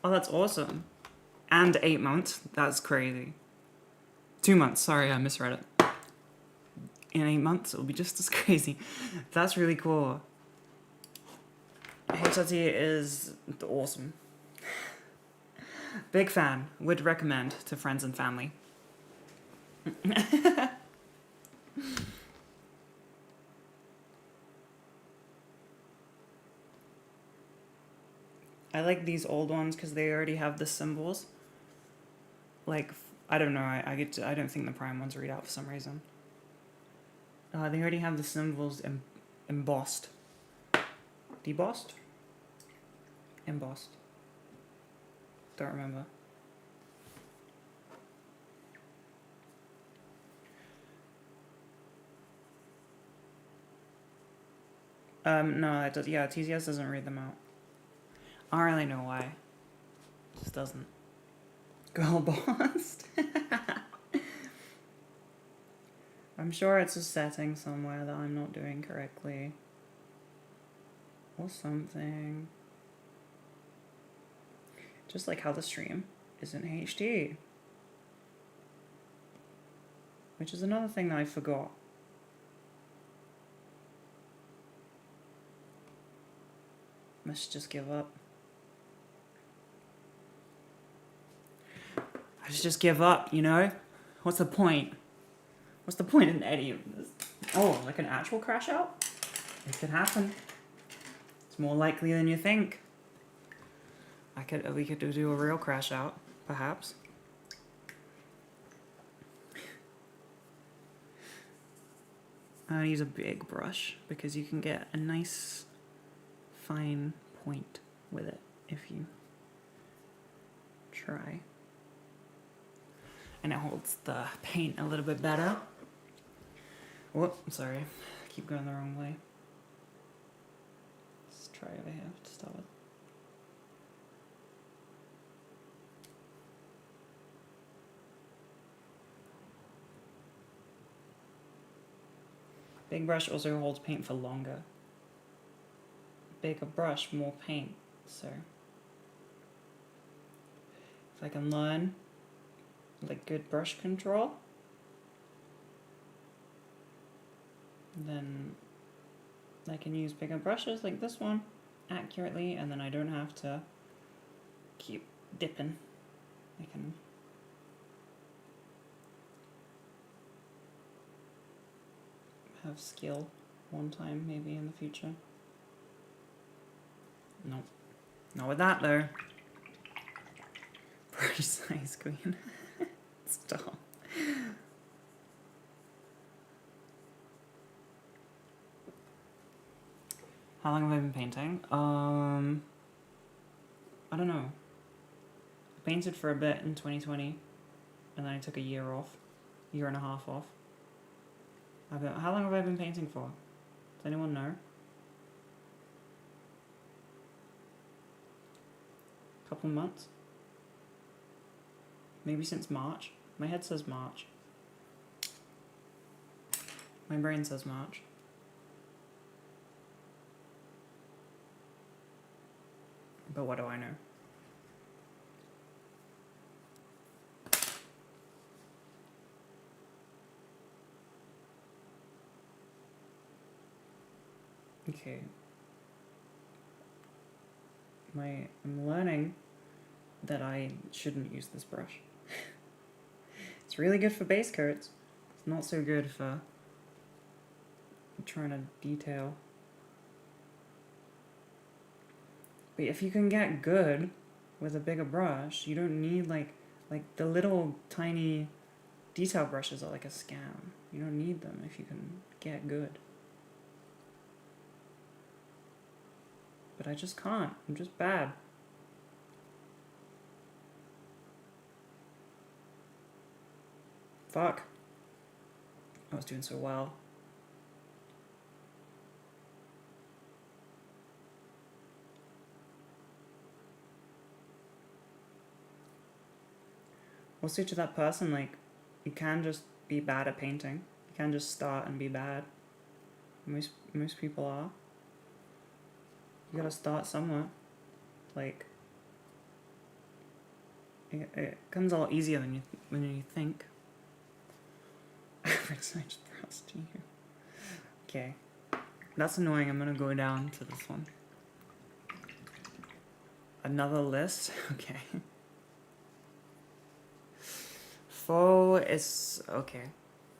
Oh, that's awesome. And 8 months. That's crazy. 2 months. Sorry, I misread it. In 8 months, it'll be just as crazy. That's really cool. HLT is awesome. Big fan. Would recommend to friends and family. I like these old ones because they already have the symbols. Like, I don't know. I don't think the prime ones read out for some reason. They already have the symbols embossed. Debossed? Embossed. Don't remember. No, it does. Yeah, TCS doesn't read them out. I don't really know why. It just doesn't. Girl bossed. I'm sure it's a setting somewhere that I'm not doing correctly. Or something. Just like how the stream isn't HD. Which is another thing that I forgot. Must just give up. I should just give up, you know? What's the point? What's the point in any of this? Oh, like an actual crash out? It could happen. It's more likely than you think. We could do a real crash out, perhaps. I use a big brush because you can get a nice fine point with it if you try. And it holds the paint a little bit better. Whoop, sorry. I keep going the wrong way. Let's try over here to start with. Big brush also holds paint for longer. Bigger brush, more paint. So if I can learn like good brush control, then I can use bigger brushes like this one accurately, and then I don't have to keep dipping. I can have skill one time maybe in the future. Nope. Not with that though. Brush size queen. Stop. How long have I been painting? I don't know. I painted for a bit in 2020, and then I took a year and a half off. How long have I been painting for? Does anyone know? Couple months? Maybe since March? My head says March. My brain says March. But what do I know? Okay. I'm learning that I shouldn't use this brush. It's really good for base coats. It's not so good for trying to detail. But if you can get good with a bigger brush, you don't need like the little tiny detail brushes are like a scam. You don't need them if you can get good. But I just can't. I'm just bad. Fuck. I was doing so well. Also to that person, like, you can just be bad at painting. You can just start and be bad. Most people are. You gotta start somewhere. Like, it comes a lot easier than you think. Average size brush to you. Okay, that's annoying. I'm gonna go down to this one. Another list. Okay. Faux is okay.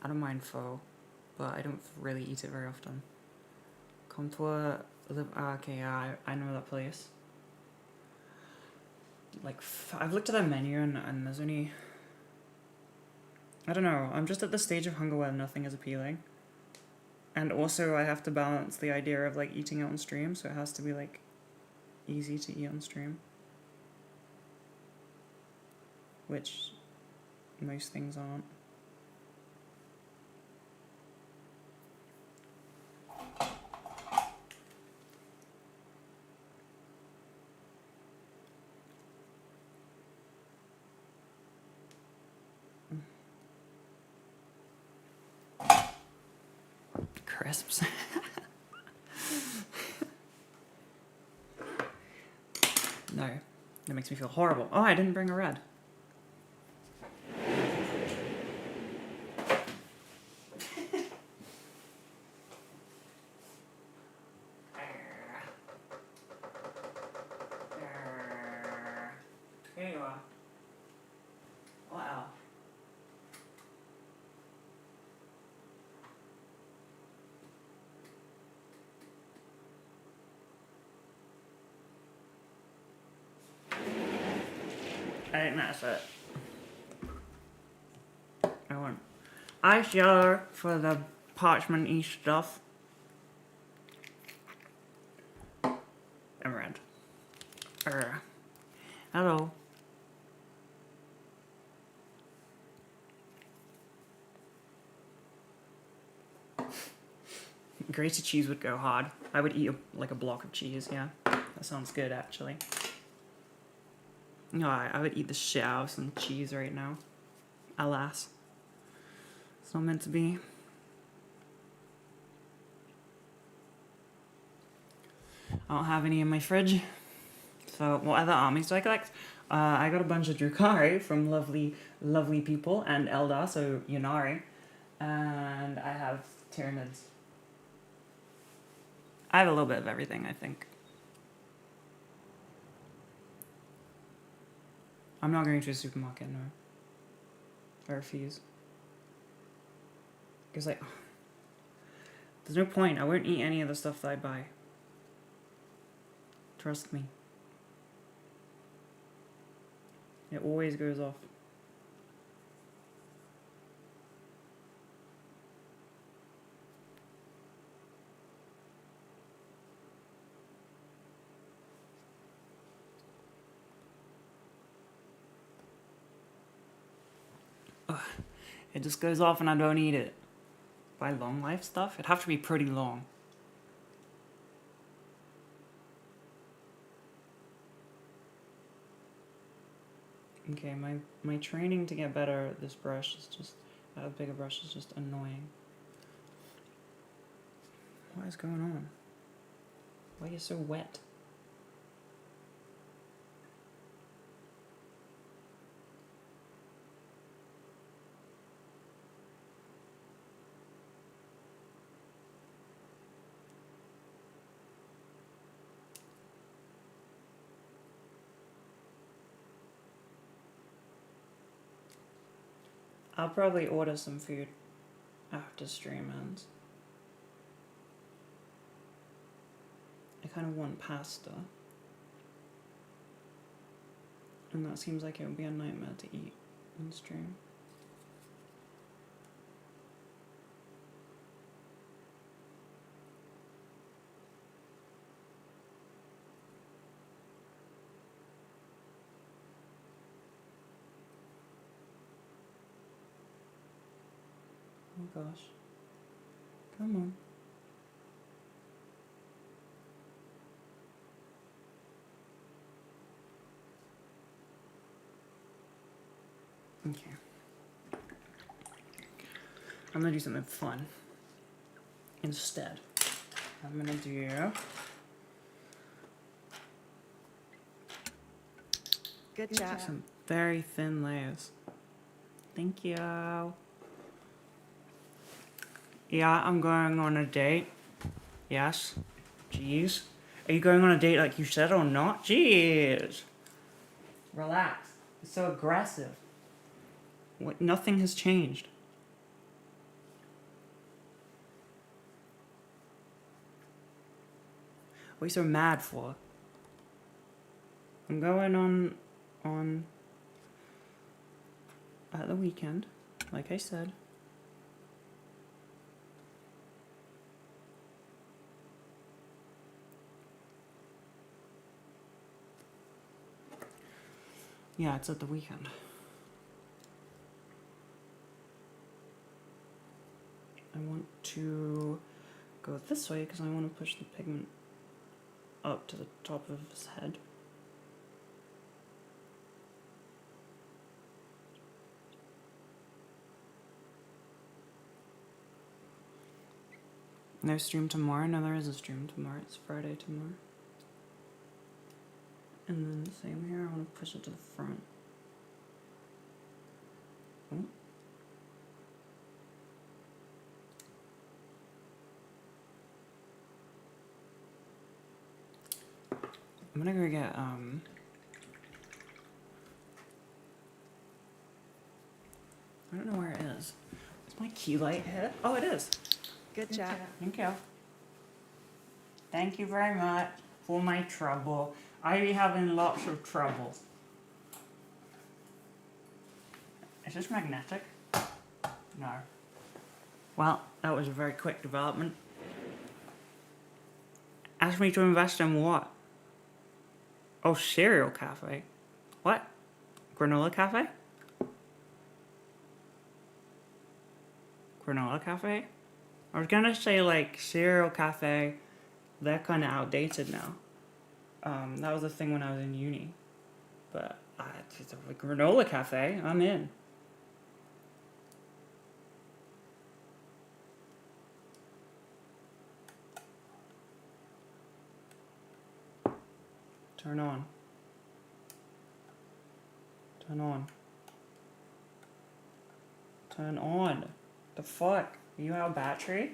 I don't mind faux, but I don't really eat it very often. Comptoir. Okay, yeah, I know that place. Like, I've looked at their menu and there's only... I don't know, I'm just at the stage of hunger where nothing is appealing. And also I have to balance the idea of like eating it on stream, so it has to be like easy to eat on stream. Which most things aren't. Crisps. No, that makes me feel horrible. Oh, I didn't bring a red. Here you are. Wow. I think that's it. I want ice yellow for the parchment-y stuff. And red. Hello. Grated cheese would go hard. I would eat like a block of cheese, yeah. That sounds good, actually. No, I would eat the shit out of some cheese right now. Alas. It's not meant to be. I don't have any in my fridge. So, what other armies do I collect? I got a bunch of Drukhari from lovely, lovely people, and Eldar, so Yunari. And I have Tyranids. I have a little bit of everything, I think. I'm not going to a supermarket, no. I refuse. Because, like, there's no point. I won't eat any of the stuff that I buy. Trust me. It always goes off. Ugh. It just goes off and I don't eat it. Buy long life stuff? It'd have to be pretty long. Okay, my training to get better at this brush is just, a bigger brush is just annoying. What is going on? Why are you so wet? I'll probably order some food after stream ends. I kind of want pasta. And that seems like it would be a nightmare to eat on stream. Oh gosh. Come on. Okay. I'm gonna do something fun. Instead, I'm gonna do Good job. some very thin layers. Thank you. Yeah, I'm going on a date. Yes. Jeez. Are you going on a date like you said or not? Jeez. Relax. It's so aggressive. What? Nothing has changed. What are you so mad for? I'm going on at the weekend, like I said. Yeah, it's at the weekend. I want to go this way because I want to push the pigment up to the top of his head. No stream tomorrow? No, there is a stream tomorrow. It's Friday tomorrow. And then same here, I want to push it to the front. Oh. I'm gonna go get, I don't know where it is. Is my key light hit? Oh, it is. Good job. Thank you. Thank you very much for my trouble. I be having lots of trouble. Is this magnetic? No. Well, that was a very quick development. Ask me to invest in what? Oh, cereal cafe. What? Granola cafe? Granola cafe? I was gonna say like cereal cafe. They're kind of outdated now. That was a thing when I was in uni. But it's a granola cafe. I'm in. Turn on. Turn on. Turn on. The fuck? Are you out of battery?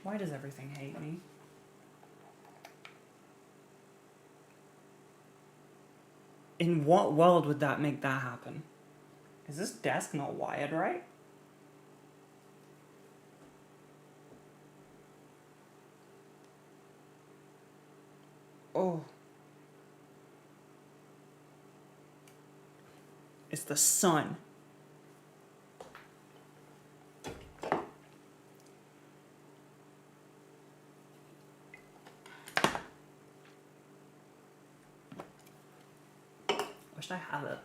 Why does everything hate me? In what world would that make that happen? Is this desk not wired right? Oh. It's the sun. Wish I had it.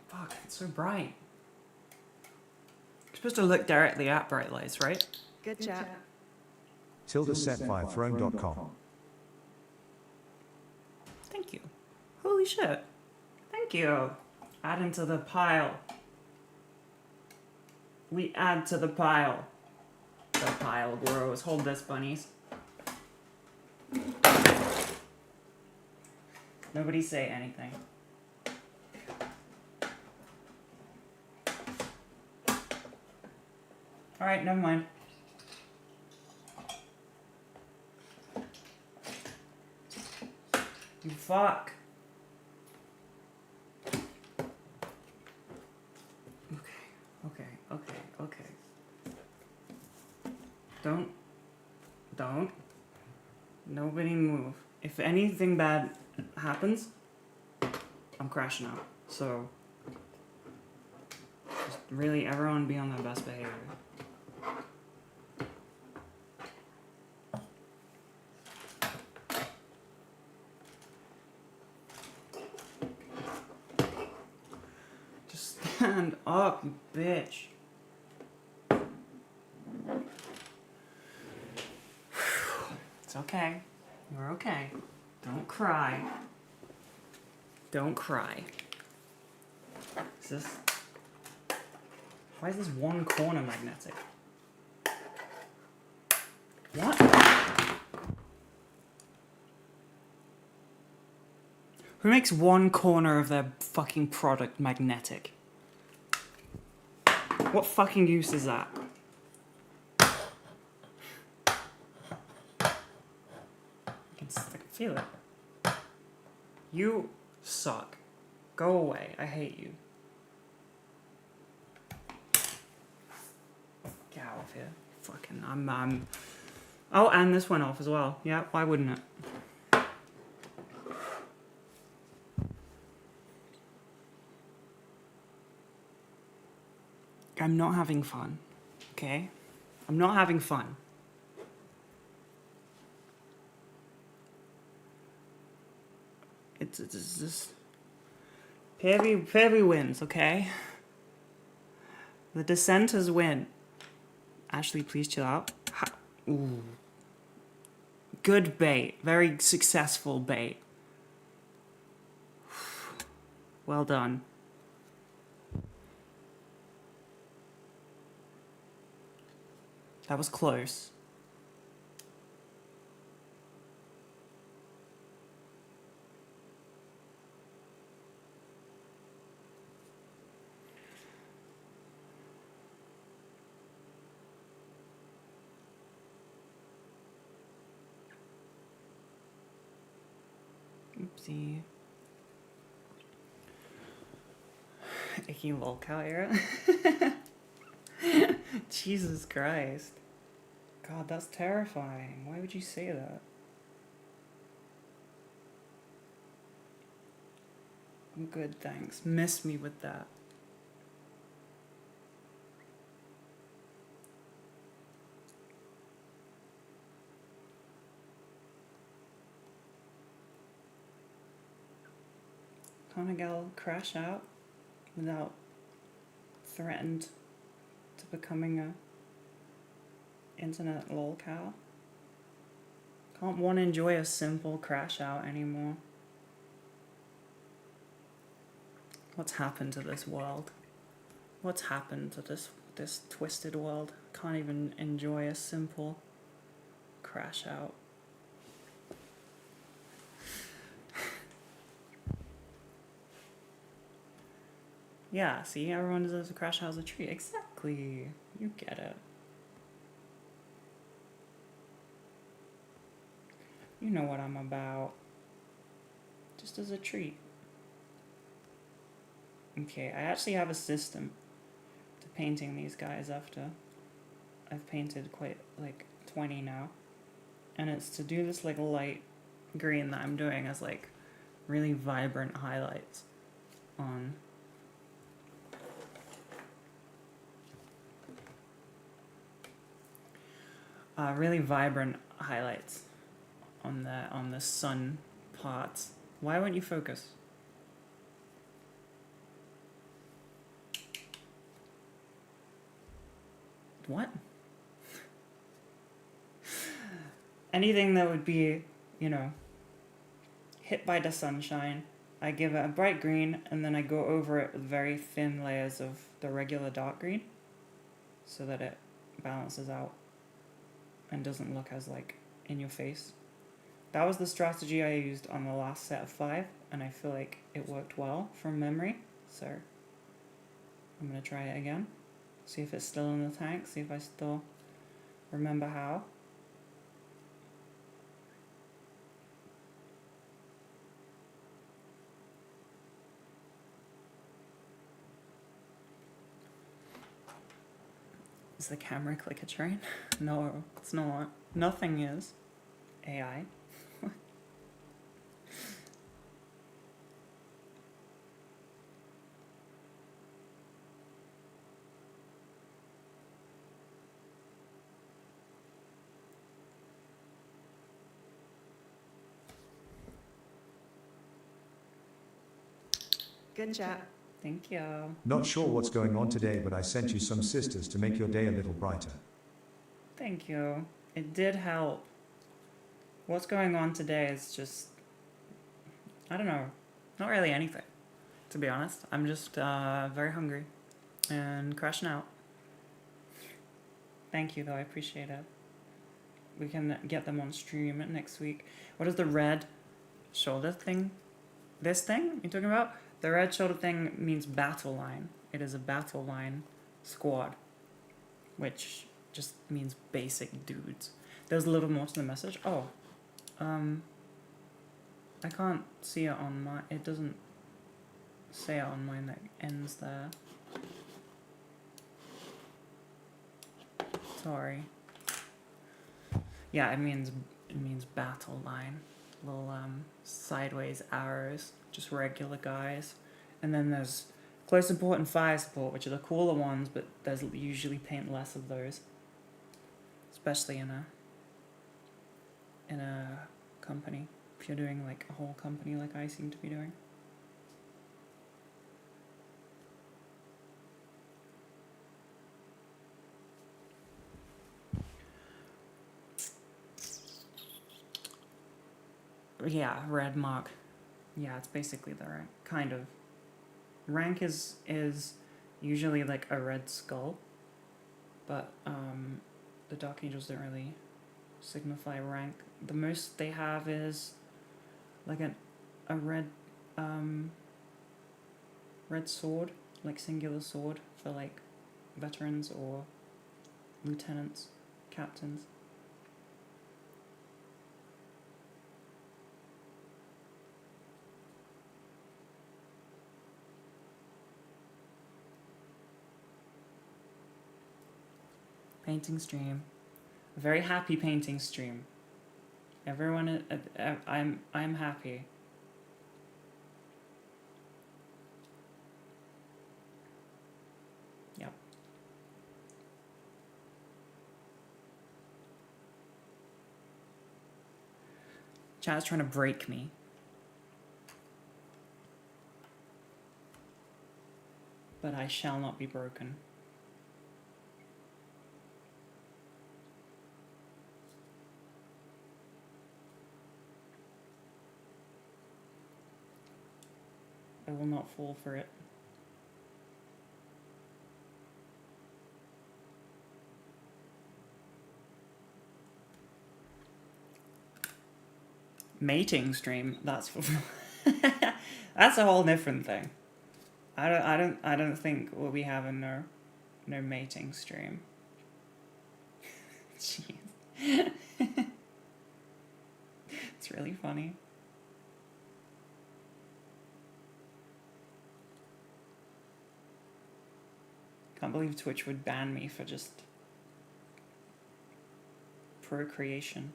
Fuck, it's so bright. You're supposed to look directly at bright lights, right? Good chat. Tilda set via throne.com. Thank you. Holy shit. Thank you. Add into the pile. We add to the pile. The pile grows. Hold this, bunnies. Nobody say anything. Alright, never mind. You fuck. Okay. Don't. Nobody move. If anything bad happens, I'm crashing out. So, just really everyone be on their best behavior. Just stand up, you bitch. It's okay. You're okay. Don't cry. Don't cry. Is this... Why is this one corner magnetic? What? Who makes one corner of their fucking product magnetic? What fucking use is that? I can feel it. You suck. Go away. I hate you. Get out of here. Fucking, I'm... Oh, and this went off as well. Yeah, why wouldn't it? I'm not having fun. Okay? I'm not having fun. It's just... Pervy wins, okay? The Dissenters win. Ashley, please chill out. Ooh. Good bait. Very successful bait. Well done. That was close. Oopsie. Icky lolcow era. Jesus Christ. God, that's terrifying. Why would you say that? I'm good, thanks. Miss me with that. Can't a gal crash out without threatened to becoming a internet lolcow? Can't one enjoy a simple crash out anymore? What's happened to this world? What's happened to this this twisted world. Can't even enjoy a simple crash out. Yeah, see, everyone deserves a crash house a treat. Exactly. You get it. You know what I'm about. Just as a treat. Okay, I actually have a system to painting these guys after. I've painted quite like 20 now. And it's to do this like light green that I'm doing as like really vibrant highlights on really vibrant highlights on the sun parts. Why won't you focus? What? Anything that would be, you know, hit by the sunshine, I give it a bright green and then I go over it with very thin layers of the regular dark green so that it balances out and doesn't look as like in your face. That was the strategy I used on the last set of 5 and I feel like it worked well from memory, so I'm going to try it again, see if it's still in the tank, see if I still remember how. Is the camera clicker train? No, it's not. Nothing is. AI. Good job. Thank you. Not sure what's going on today, but I sent you some sisters to make your day a little brighter. Thank you. It did help. What's going on today is just, I don't know, not really anything, to be honest. I'm just very hungry and crashing out. Thank you, though. I appreciate it. We can get them on stream next week. What is the red shoulder thing? This thing you're talking about? The red shoulder thing means battle line. It is a battle line squad, which just means basic dudes. There's a little more to the message. Oh, I can't see it on my. It doesn't say it on mine that ends there. Sorry. Yeah, it means battle line. Little sideways arrows, just regular guys. And then there's close support and fire support, which are the cooler ones, but there's usually paint less of those, especially in a company. If you're doing like a whole company, like I seem to be doing. Yeah, red mark. Yeah, it's basically the rank, kind of. Rank is usually like a red skull, but the Dark Angels don't really signify rank. The most they have is like a red red sword, like singular sword for like veterans or lieutenants, captains. Painting stream, a very happy painting stream. Everyone, I'm happy. Yep. Chat's trying to break me. But I shall not be broken. I will not fall for it. mating stream. That's that's a whole different thing. I don't think we'll be having no mating stream. Jeez. It's really funny. Can't believe Twitch would ban me for just procreation.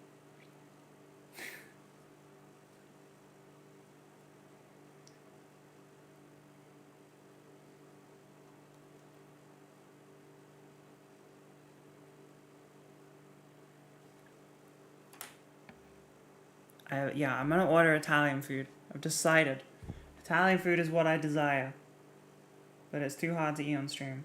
Yeah, I'm gonna order Italian food. I've decided. Italian food is what I desire. But it's too hard to eat on stream.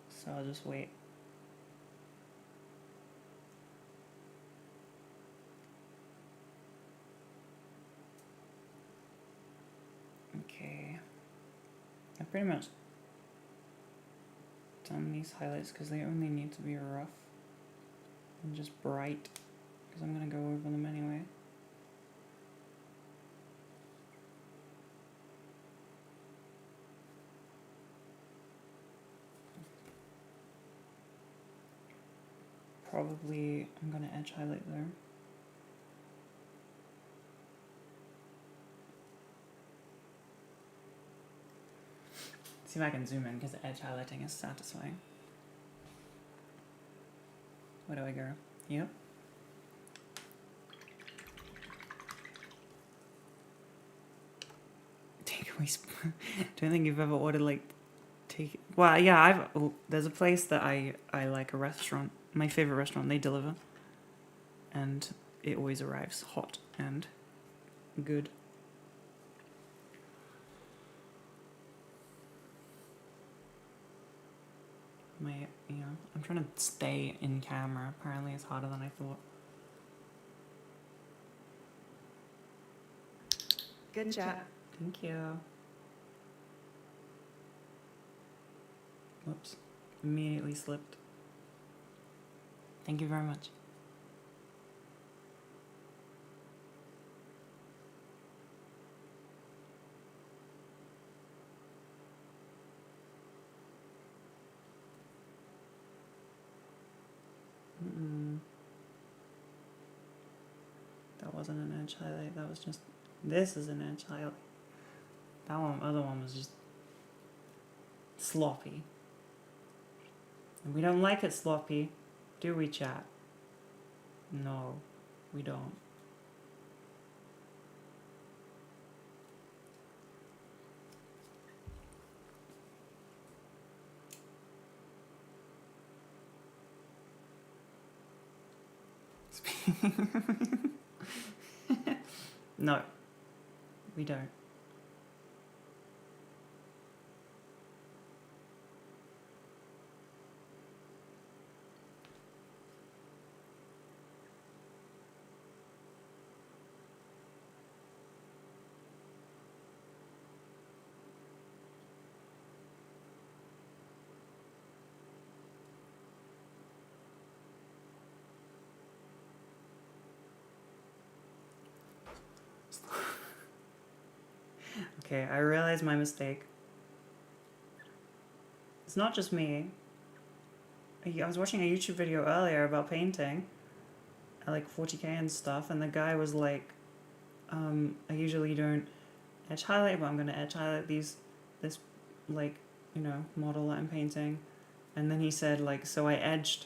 So I'll just wait. Okay. I've pretty much done these highlights because they only need to be rough and just bright because I'm going to go over them anyway. Probably I'm going to edge highlight there. See if I can zoom in because edge highlighting is satisfying. Where do I go? Yep. Takeaway. Don't think you've ever ordered like take. Well, yeah, there's a place that I like, a restaurant. My favorite restaurant. They deliver, and it always arrives hot and good. I'm trying to stay in camera. Apparently it's harder than I thought. Good chat. Thank you. Whoops. Immediately slipped. Thank you very much. That wasn't an edge highlight, that was just, this is an edge highlight. That other one was just sloppy. And we don't like it sloppy, do we, chat? No, we don't. No, we don't. Okay, I realized my mistake. It's not just me. I was watching a YouTube video earlier about painting at like 40k and stuff, and the guy was like, I usually don't edge highlight, but I'm gonna edge highlight this like, you know, model that I'm painting. And then he said like, so I edged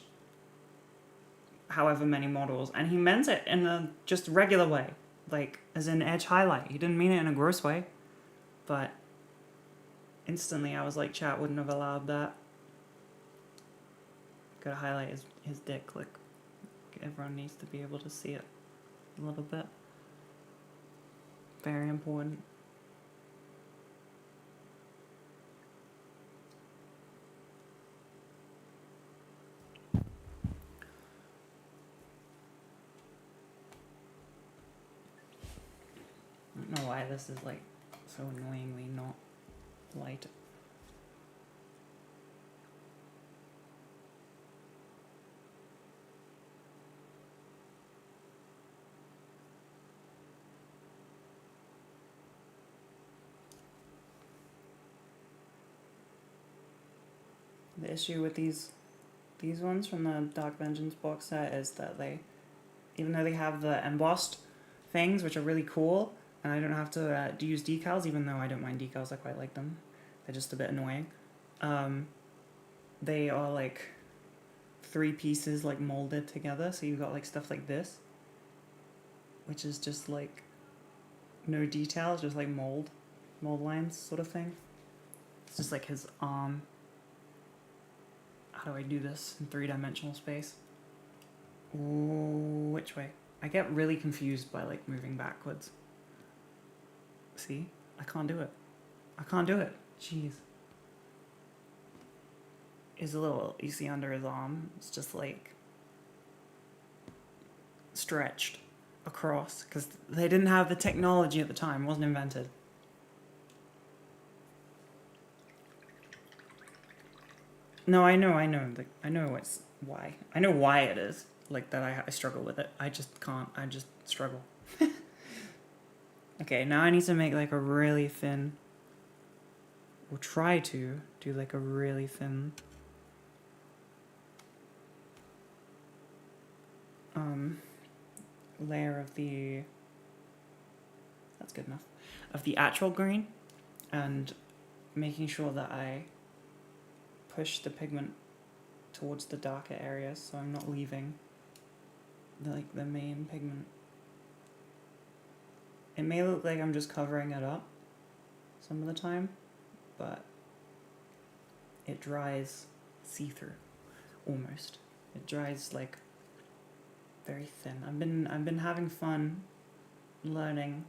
however many models, and he meant it in a just regular way, like as in edge highlight. He didn't mean it in a gross way. But instantly I was like, chat wouldn't have allowed that. Gotta highlight his dick, like everyone needs to be able to see it a little bit. Very important. I don't know why this is like so annoyingly not light. The issue with these ones from the Dark Vengeance box set is that they, even though they have the embossed things, which are really cool, and I don't have to use decals, even though I don't mind decals, I quite like them. They're just a bit annoying. They are like 3 pieces like molded together, so you've got like stuff like this, which is just like no details, just like mold lines sort of thing. It's just like his arm. How do I do this in 3-dimensional space? Ooh, which way? I get really confused by like moving backwards. See? I can't do it. I can't do it. Jeez. Is a little, you see under his arm, it's just like stretched across because they didn't have the technology at the time, it wasn't invented. No, I know it's why. I know why it is like that. I struggle with it. I just can't. I just struggle. Okay, now I need to make like a really thin, or try to do like a really thin layer of the, that's good enough, of the actual green, and making sure that I push the pigment towards the darker areas so I'm not leaving the main pigment. It may look like I'm just covering it up some of the time, but it dries see-through almost. It dries like very thin. I've been having fun learning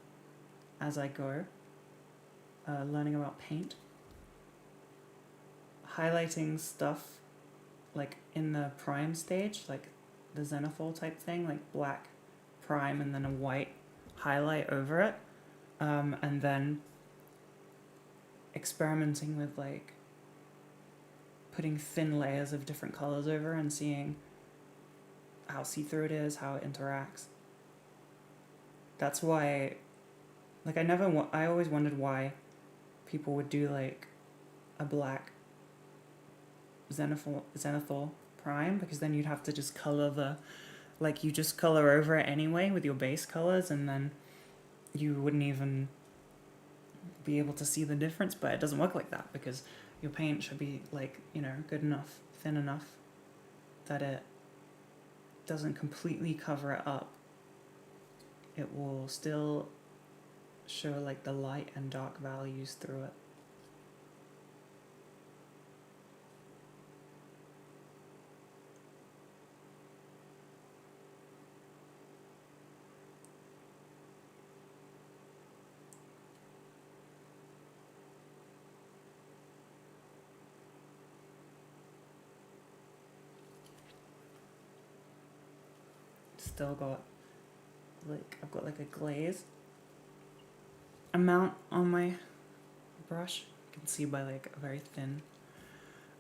as I go, learning about paint, highlighting stuff like in the prime stage, like the zenithal type thing, like black prime and then a white highlight over it, and then experimenting with like putting thin layers of different colors over and seeing how see-through it is, how it interacts. That's why, like, I always wondered why people would do like a black zenithal prime, because then you'd have to just color you just color over it anyway with your base colors, and then you wouldn't even be able to see the difference. But it doesn't work like that, because your paint should be like, good enough, thin enough that it doesn't completely cover it up. It will still show like the light and dark values through it. Still got I've got like a glaze amount on my brush. You can see by like a very thin,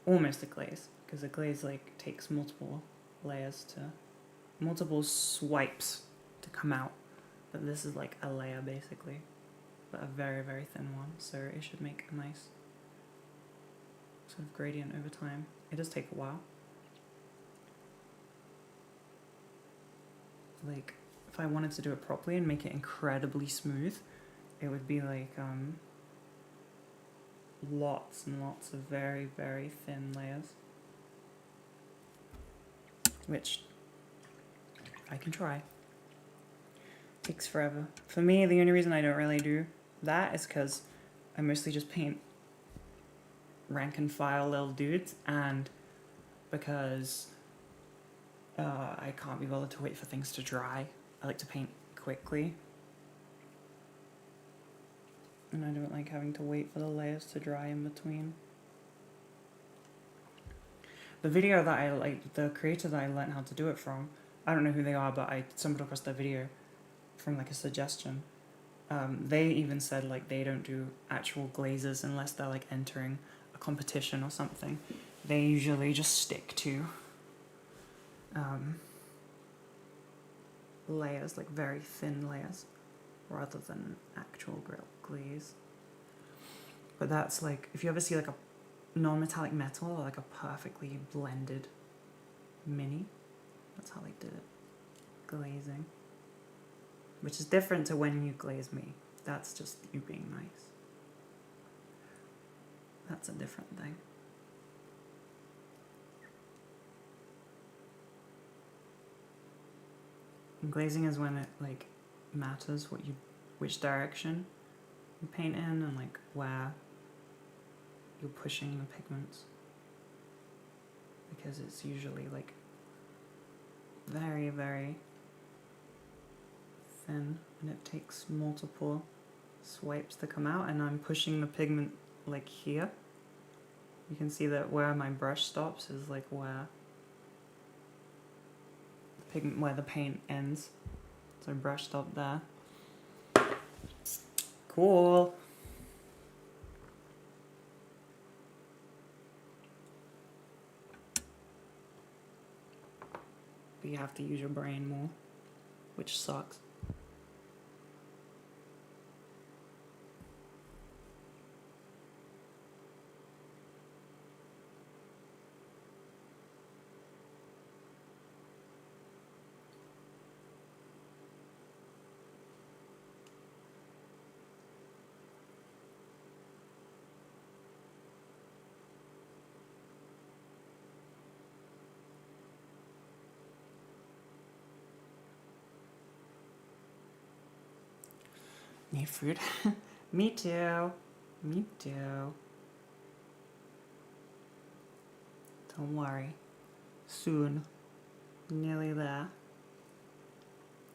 almost a glaze, because a glaze like takes multiple swipes to come out, but this is like a layer basically, but a very, very thin one, so it should make a nice sort of gradient over time. It does take a while. Like, if I wanted to do it properly and make it incredibly smooth, it would be like lots and lots of very, very thin layers, which I can try. Takes forever. For me, the only reason I don't really do that is because I mostly just paint rank and file little dudes, and because I can't be bothered to wait for things to dry. I like to paint quickly, and I don't like having to wait for the layers to dry in between. The video that the creator that I learned how to do it from, I don't know who they are, but I stumbled across their video from like a suggestion. They even said like they don't do actual glazes unless they're like entering a competition or something. They usually just stick to layers, like very thin layers, rather than actual glaze. But that's like, if you ever see like non-metallic metal or like a perfectly blended mini. That's how they did it. Glazing. Which is different to when you glaze me. That's just you being nice. That's a different thing. And glazing is when it like matters which direction you paint in and like where you're pushing the pigments, because it's usually like very, very thin and it takes multiple swipes to come out, and I'm pushing the pigment like here. You can see that where my brush stops is like where the paint ends. So brush stop there. Cool. But you have to use your brain more, which sucks. Need food? Me too. Me too. Don't worry. Soon. Nearly there.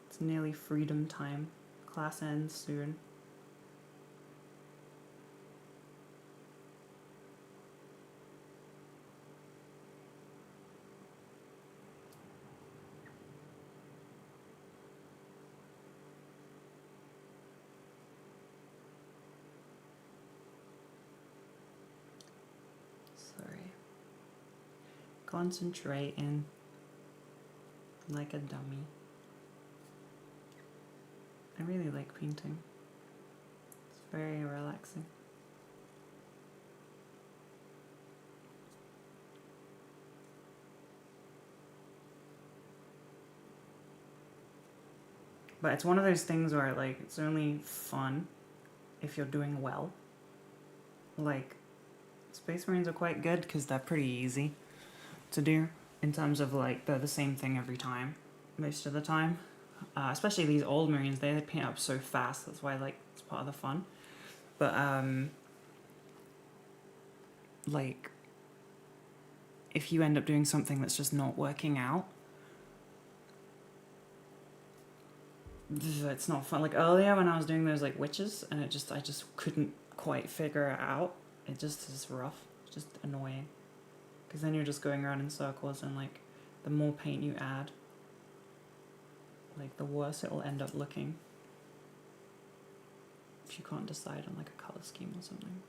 It's nearly freedom time. Class ends soon. Sorry. Concentrating like a dummy. I really like painting. It's very relaxing. But it's one of those things where like it's only fun if you're doing well. Like Space Marines are quite good because they're pretty easy to do in terms of like they're the same thing every time, most of the time. Especially these old Marines, they paint up so fast. That's why like it's part of the fun. But like if you end up doing something that's just not working out, it's not fun. Like earlier when I was doing those like witches, and I just couldn't quite figure it out. It just is rough. It's just annoying. Because then you're just going around in circles, and like the more paint you add, like the worse it will end up looking. If you can't decide on like a color scheme or something.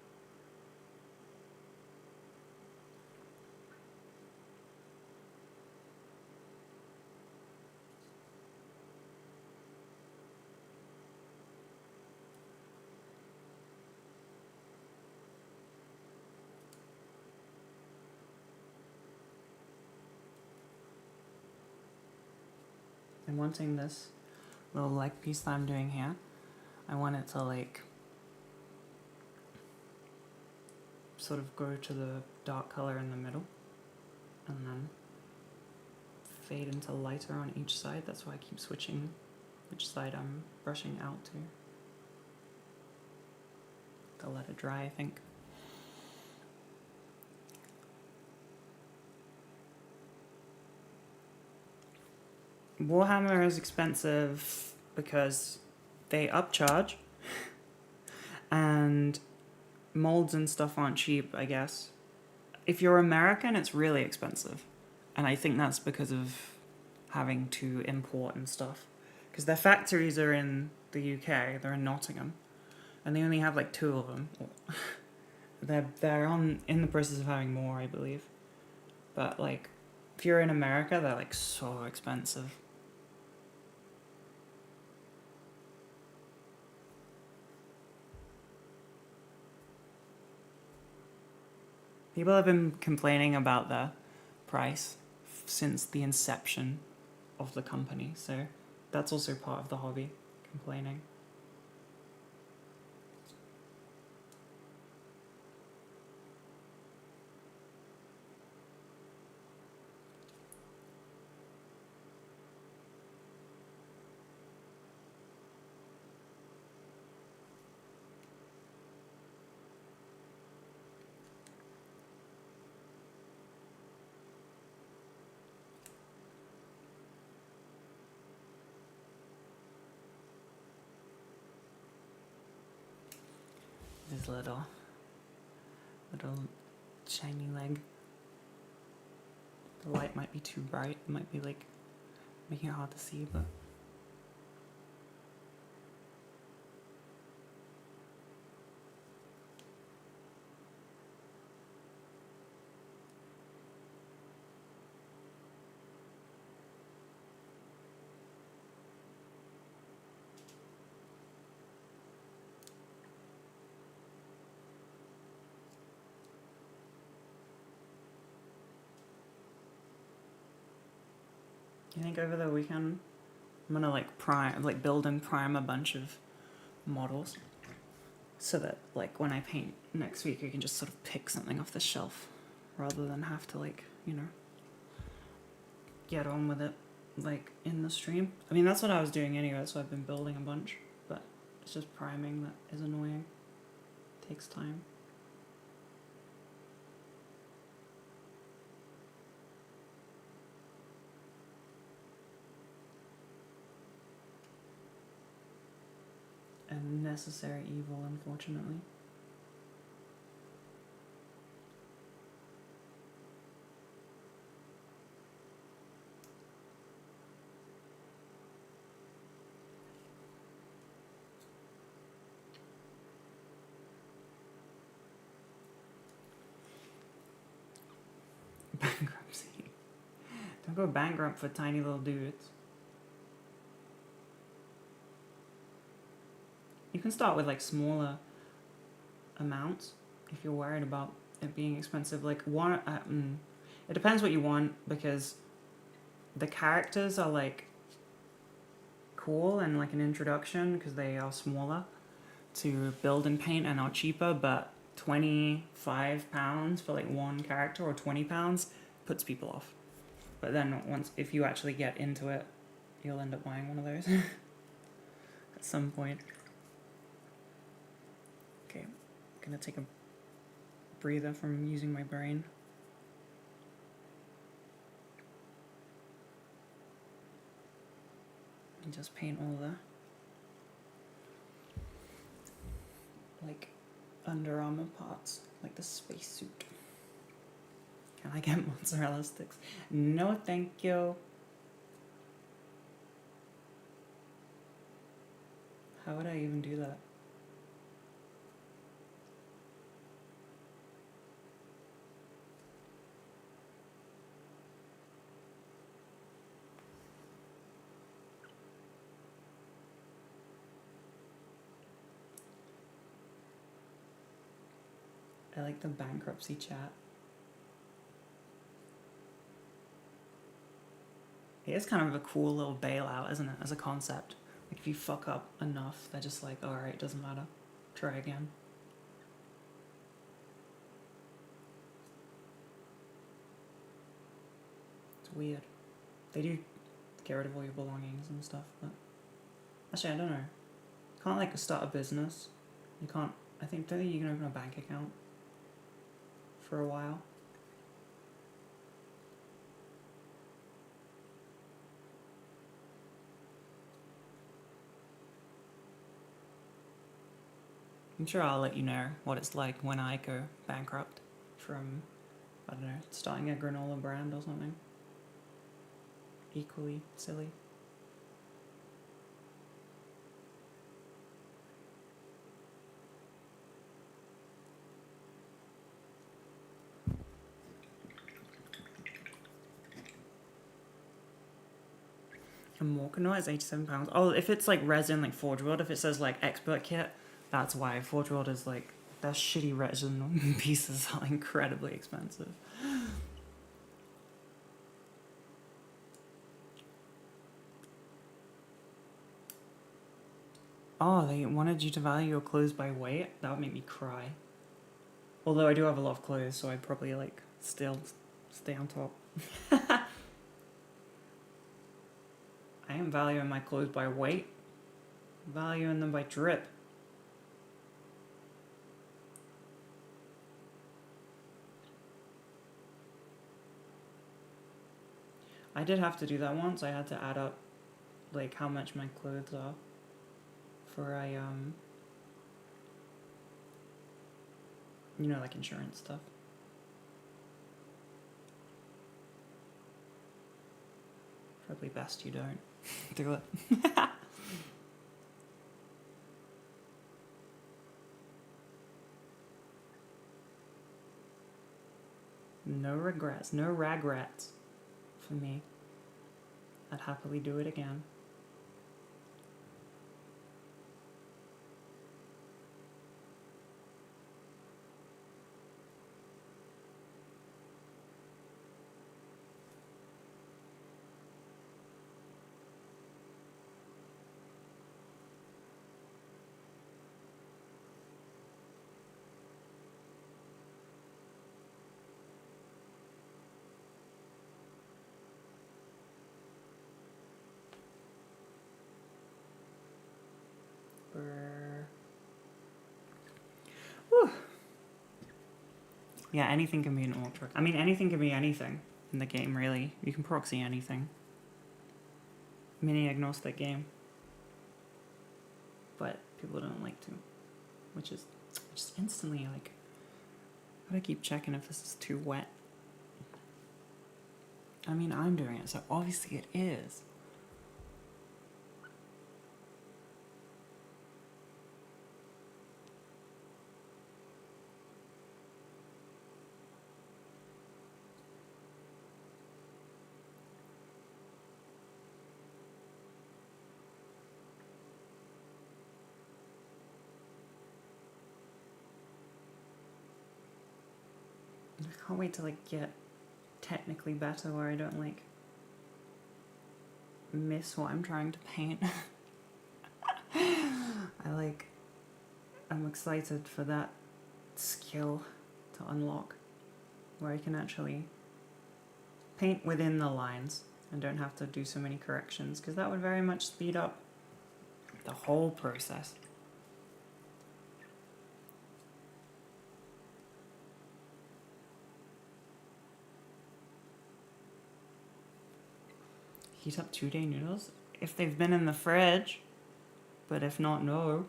I'm wanting this little leg piece that I'm doing here. I want it to like sort of go to the dark color in the middle and then fade into lighter on each side. That's why I keep switching which side I'm brushing out to let it dry, I think. Warhammer is expensive because they upcharge and molds and stuff aren't cheap, I guess. If you're American, it's really expensive. And I think that's because of having to import and stuff. Because their factories are in the UK, they're in Nottingham. And they only have like 2 of them. They're in the process of having more, I believe. But like, if you're in America, they're like so expensive. People have been complaining about the price since the inception of the company, so that's also part of the hobby, complaining. This little shiny leg. The light might be too bright. It might be like making it hard to see, but I think over the weekend I'm gonna like build and prime a bunch of models so that like when I paint next week I can just sort of pick something off the shelf rather than have to like, get on with it like in the stream. I mean that's what I was doing anyway, so I've been building a bunch, but it's just priming that is annoying. Takes time. A necessary evil, unfortunately. Bankruptcy. Don't go bankrupt for tiny little dudes. You can start with like smaller amounts if you're worried about it being expensive. Like it depends what you want, because the characters are like cool and like an introduction because they are smaller to build and paint and are cheaper, but £25 for like one character or £20 puts people off. But then if you actually get into it, you'll end up buying one of those at some point. Okay, I'm gonna take a breather from using my brain. And just paint all the like Under Armour parts, like the spacesuit. Can I get mozzarella sticks? No, thank you. How would I even do that? I like the bankruptcy chat. It is kind of a cool little bailout, isn't it, as a concept? Like if you fuck up enough, they're just like, alright, doesn't matter. Try again. It's weird. They do get rid of all your belongings and stuff, but actually I don't know. You can't like start a business. You can't, don't think you can open a bank account for a while. I'm sure I'll let you know what it's like when I go bankrupt from, I don't know, starting a granola brand or something. Equally silly. A Morcanoa is £87. Oh, if it's like resin, like Forge World, if it says like expert kit, that's why Forge World is like their shitty resin pieces are incredibly expensive. Oh, they wanted you to value your clothes by weight? That would make me cry. Although I do have a lot of clothes, so I'd probably, like, still stay on top. I am valuing my clothes by weight. I'm valuing them by drip. I did have to do that once. I had to add up, like, how much my clothes are for you know, like insurance stuff. Probably best you don't do it. No regrets, no ragrets for me. I'd happily do it again. Whew. Yeah, anything can be an ultra. I mean, anything can be anything in the game, really. You can proxy anything. Mini agnostic game. But people don't like to. Which is just instantly like, I gotta keep checking if this is too wet. I mean, I'm doing it, so obviously it is. I can't wait to like get technically better where I don't like miss what I'm trying to paint. I'm excited for that skill to unlock where I can actually paint within the lines and don't have to do so many corrections, because that would very much speed up the whole process. Heat up 2-day noodles? If they've been in the fridge, but if not, no.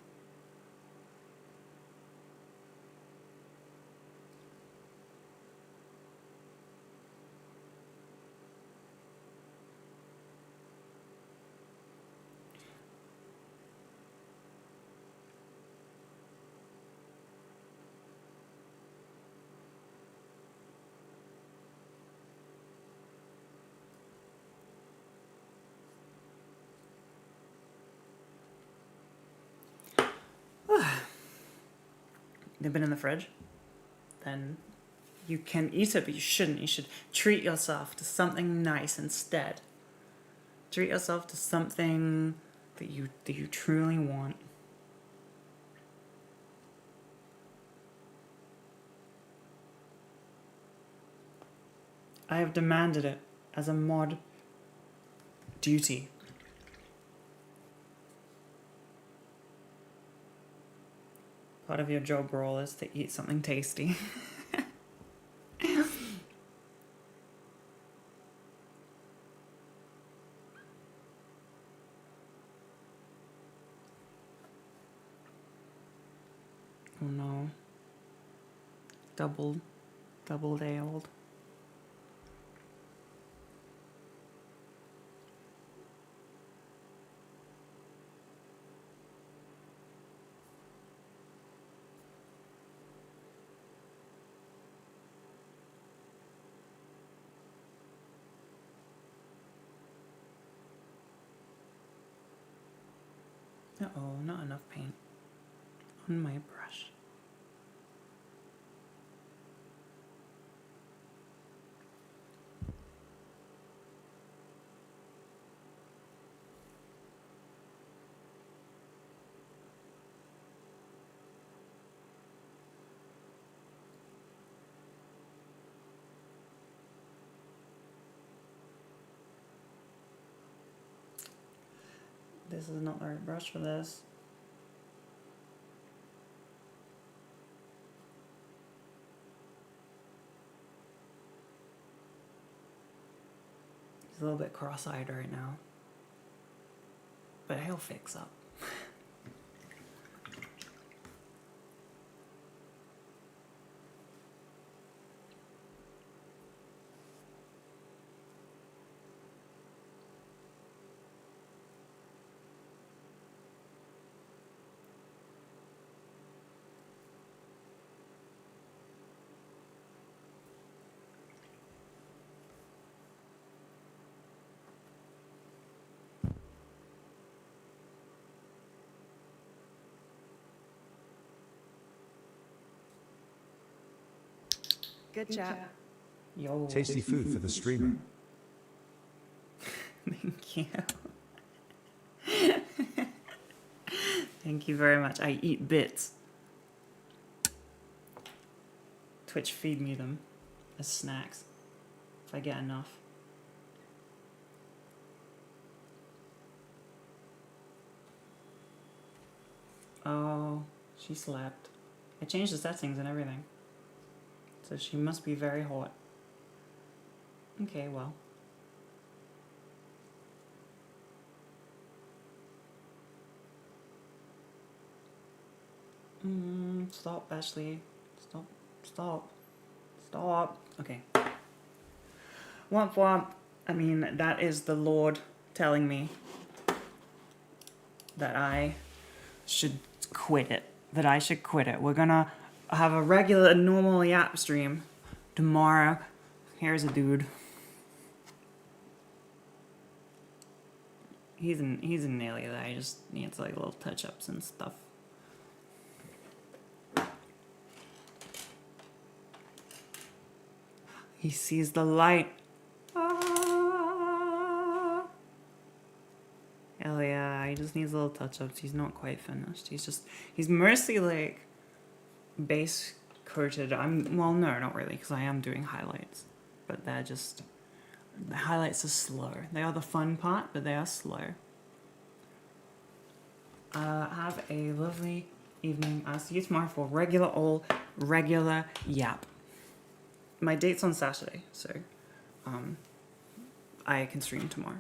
They've been in the fridge, then you can eat it, but you shouldn't. You should treat yourself to something nice instead. Treat yourself to something that you truly want. I have demanded it as a mod duty. Part of your job role is to eat something tasty. Oh no. Double day old. Uh-oh, not enough paint on my brush. This is not the right brush for this. He's a little bit cross-eyed right now. But he'll fix up. Good chat. Yo. Tasty food for the streamer. Thank you. Thank you very much. I eat bits. Twitch feed me them as snacks if I get enough. Oh, she slept. I changed the settings and everything. So she must be very hot. Okay, well. Stop, Ashley. Stop. Stop. Stop. Okay. Womp womp. I mean, that is the Lord telling me that I should quit it. That I should quit it. We're gonna have a regular, normal yap stream tomorrow. Here's a dude. He's an alien that I just needs like little touch-ups and stuff. He sees the light. Ah. Hell yeah, he just needs little touch-ups. He's not quite finished. He's mostly like base coated. Well, no, not really, because I am doing highlights. But the highlights are slow. They are the fun part, but they are slow. Have a lovely evening. I'll see you tomorrow for regular yap. My date's on Saturday, so I can stream tomorrow.